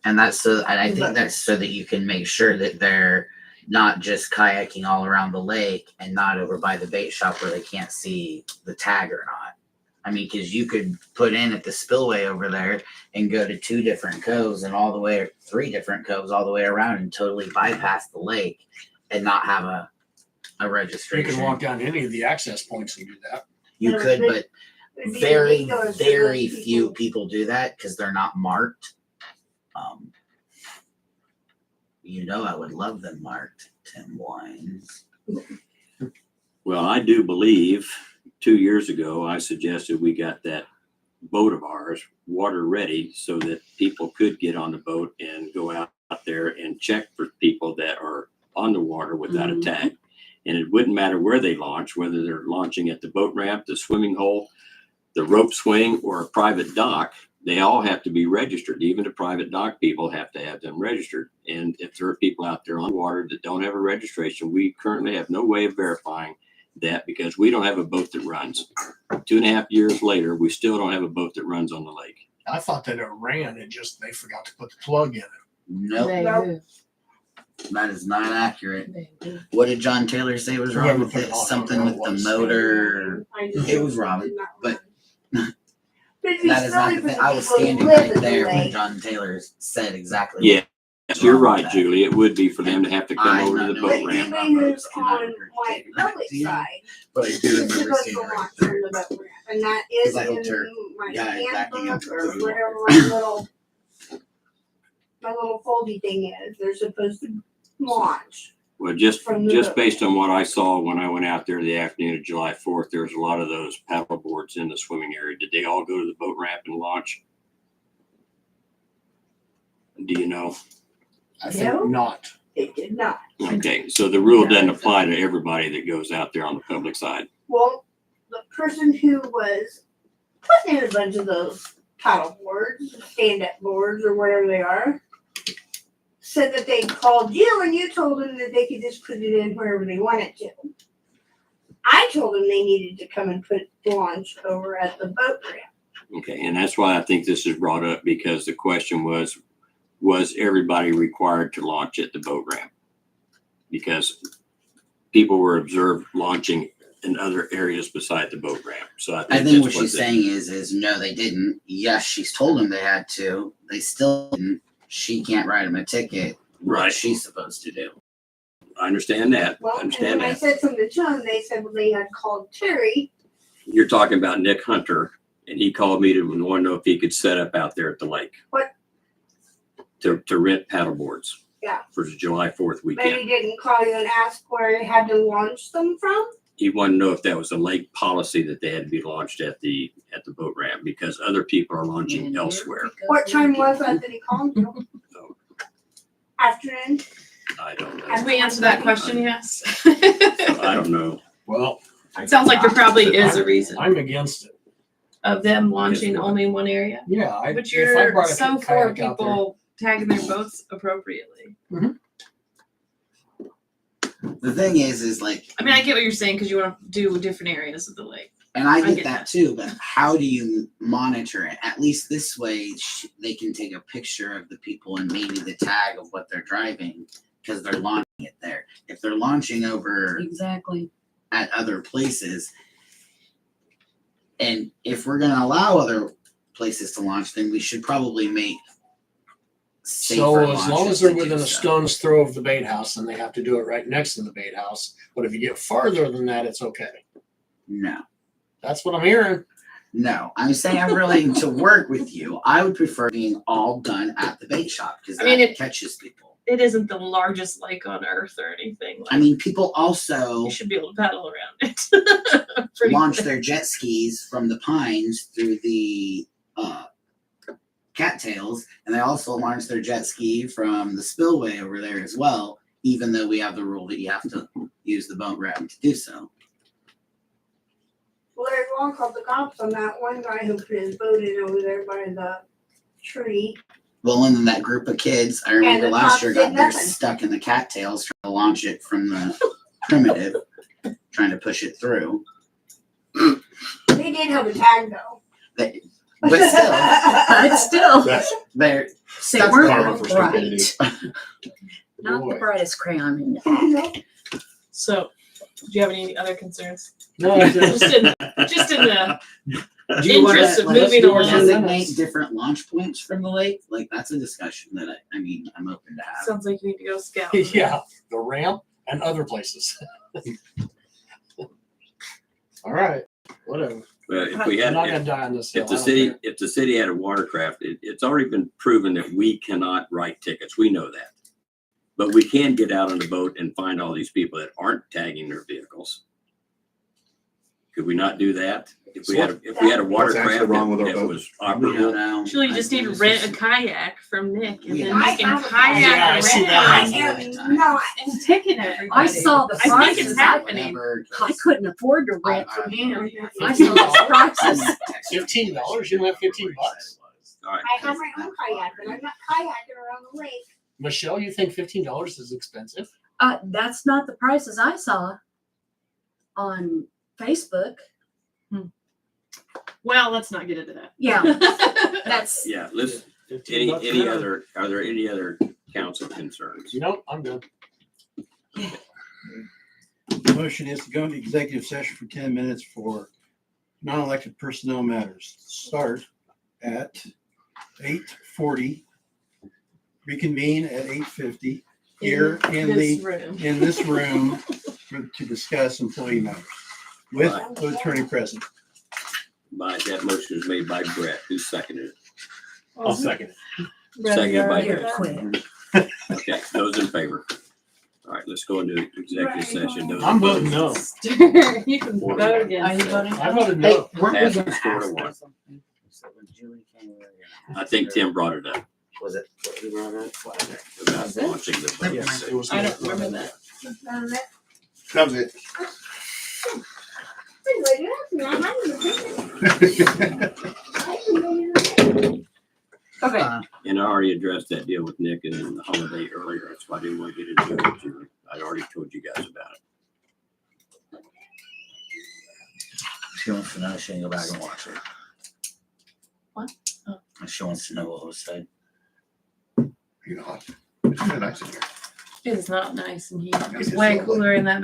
And I think that's so that you can make sure that they're not just kayaking all around the lake and not over by the bait shop where they can't see the tag or not. I mean, because you could put in at the spillway over there and go to 2 different coves and all the way, 3 different coves all the way around and totally bypass the lake and not have a You registration. can walk down any of the access points and do that. You could, but It'd be very, ridiculous for very those few people. people do that because they're not marked. I would love them marked, Tim Wines. Well, I do believe 2 years ago, I suggested we got that boat of ours water ready so that people could get on the boat and go out there and check for people that are on the water without a tag. And it wouldn't matter where they launch, whether they're launching at the boat ramp, the swimming hole, the rope swing, or a private dock. They all have to be registered. Even the private dock people have to have them registered. And if there are people out there on water that don't have a registration, we currently have no way of verifying that because we don't have a boat that runs. 2.5 years later, we still don't have a boat that runs on the lake. I thought that it ran, they forgot to put the plug in it. Nope, Nope. that is not accurate. They do. What did John Taylor say was wrong Whoever with put it? it on, Something I with don't know the what motor. I just It was did wrong, not but run. But it'd be that is not silly the for thing. the I was people who standing live right in the there when lake. John Taylor said exactly. Yeah. Yes, you're wrong right, with that. Julie. It would be for them to have to come I over to know the no boat But ramp. ramp. anybody who's Can I on regurgitate my that public to you? side But I do is remember supposed seeing to it right launch there. from the boat ramp. And that is Because I helped her in my guy backing up handbook to or the whatever water. my little foldy thing is. They're supposed to launch. Well, just From the boat. based on what I saw when I went out there the afternoon of July 4th, there was a lot of those paddle boards in the swimming area. Did they all go to the boat ramp and launch? Do you know? I think No. not. It did not. Okay, so the rule doesn't apply to everybody that goes out there on the public side. Well, the person who was putting in a bunch of those paddle boards, stand-up boards, or whatever they are, said that they called you and you told them that they could just put it in wherever they wanted to. I told them they needed to come and put launch over at the boat ramp. Okay, and that's why I think this is brought up because the question was everybody required to launch at the boat ramp? Because people were observed launching in other areas beside the boat ramp. So I think, what that's she's the- saying is no, they didn't. Yes, she's told them they had to. They still didn't. She can't write them a ticket. What Right. she's supposed to do. I understand that. Well, I and understand when I that. said something to them, they said, well, they had called Terry. You're talking about Nick Hunter, and he called me to want to know if he could set up out there at the lake. What? To rent paddle boards. Yeah. For the July 4th But he weekend. didn't call you and ask where they had to launch them from. He wanted to know if that was a lake policy that they had to be launched at the boat ramp because other people are launching elsewhere. What time was that he called you? So, Afternoon? I don't know. Can we answer that question? Yes. I don't know. Well, It sounds like there probably is a reason I'm against it. of them launching what? only in one area. Yeah, But if I you're brought a so for kayak out there- people tagging their boats appropriately. The thing is like, I mean, I get what you're saying because you want to do different areas of the lake. and I get get that too, but how do you monitor it? At least this way, they can take a picture of the people and maybe the tag of what they're driving because they're launching it there. If they're launching over Exactly. at other places, and if we're going to allow other places to launch, then we should probably make safer So as long launches as they're to do within a so. stone's throw of the bait house, then they have to do it right next to the bait house. But if you get farther than that, it's okay. No. That's what I'm hearing. No, I'm saying I'm willing to work with you. I would prefer being all done at the bait shop because I mean, that it- catches people. It isn't the largest lake on earth or anything. Like, I mean, people also you should be able to paddle around it. Pretty launch quick. their jet skis from the pines through the cattails, and they also launched their jet ski from the spillway over there as well, even though we have the rule that you have to use the boat ramp to do so. Well, there's one called the cops on that one guy who put his boat in over there by the tree. Well, and then that group of kids, I remember the last cops year did got their nothing. stuck in the cattails trying to launch it from the primitive, trying to push it through. They did have a tag though. They, but still, But still, That's they're they that's weren't karma for bright. stupidity. Not the Boy. brightest crayon in the So, do you have any other concerns? No, Just in the Do you wanna, interest of like, moving do it along. designate different launch points from the lake? Like, that's a discussion that I mean, I'm open to have. Sounds like you need to go scout. yeah, the ramp and other places. All right, whatever. Well, if we I'm had, not gonna die on this hill. if the I don't city, care. if the city had a watercraft, it's already been proven that we cannot write tickets. We know that. But we can get out on the boat and find all these people that aren't tagging their vehicles. Could we not do that? If we had a What's actually watercraft wrong with our that boat? was I don't operable, know. Actually, you just need to rent a kayak from Nick and then Yeah. you can I have a kayak Yeah, I see that around happening. I am not. and ticket everybody. I saw the I think prices. it's happening. Whatever, I couldn't afford to rent I- from him. I I- saw the prices. $15? You don't have 15 bucks? all right. I have my own kayak, but I'm not kayaking around the lake. Michelle, you think $15 is expensive? That's not the prices I saw on Facebook. Well, let's not get into that. Yeah, that's, Yeah, let's, 15 bucks any an hour. other, are there any other council concerns? Nope, I'm good. The motion is to go into executive session for 10 minutes for non-elected personnel matters. Start at 8:40, reconvene at 8:50 here in this room to discuss employee matters with the attorney present. That motion is made by Brett, who seconded it. I'll second it. Seconded by you're Brett. quick. Okay, those in favor? All right, let's go into executive session. Those I'm voting opposed? no. You can vote again. Are you voting? I voted no. Weren't we Passes gonna 4 to ask 1. her something? So when Julie came, we were gonna I ask think her- Tim brought it up Was it what he brought up? Whatever. about Was it? launching the boat. Yes, it was I no. don't remember that. That was it. Okay. And I already addressed that deal with Nick and the holiday earlier. That's why I didn't want to get into it with you. I already told you guys about it. She wants to know, she can go back and watch it. What? Oh. She wants to know what was said. You know, it's kind of nice in here. It is not nice in here. It It's is way lovely. cooler in that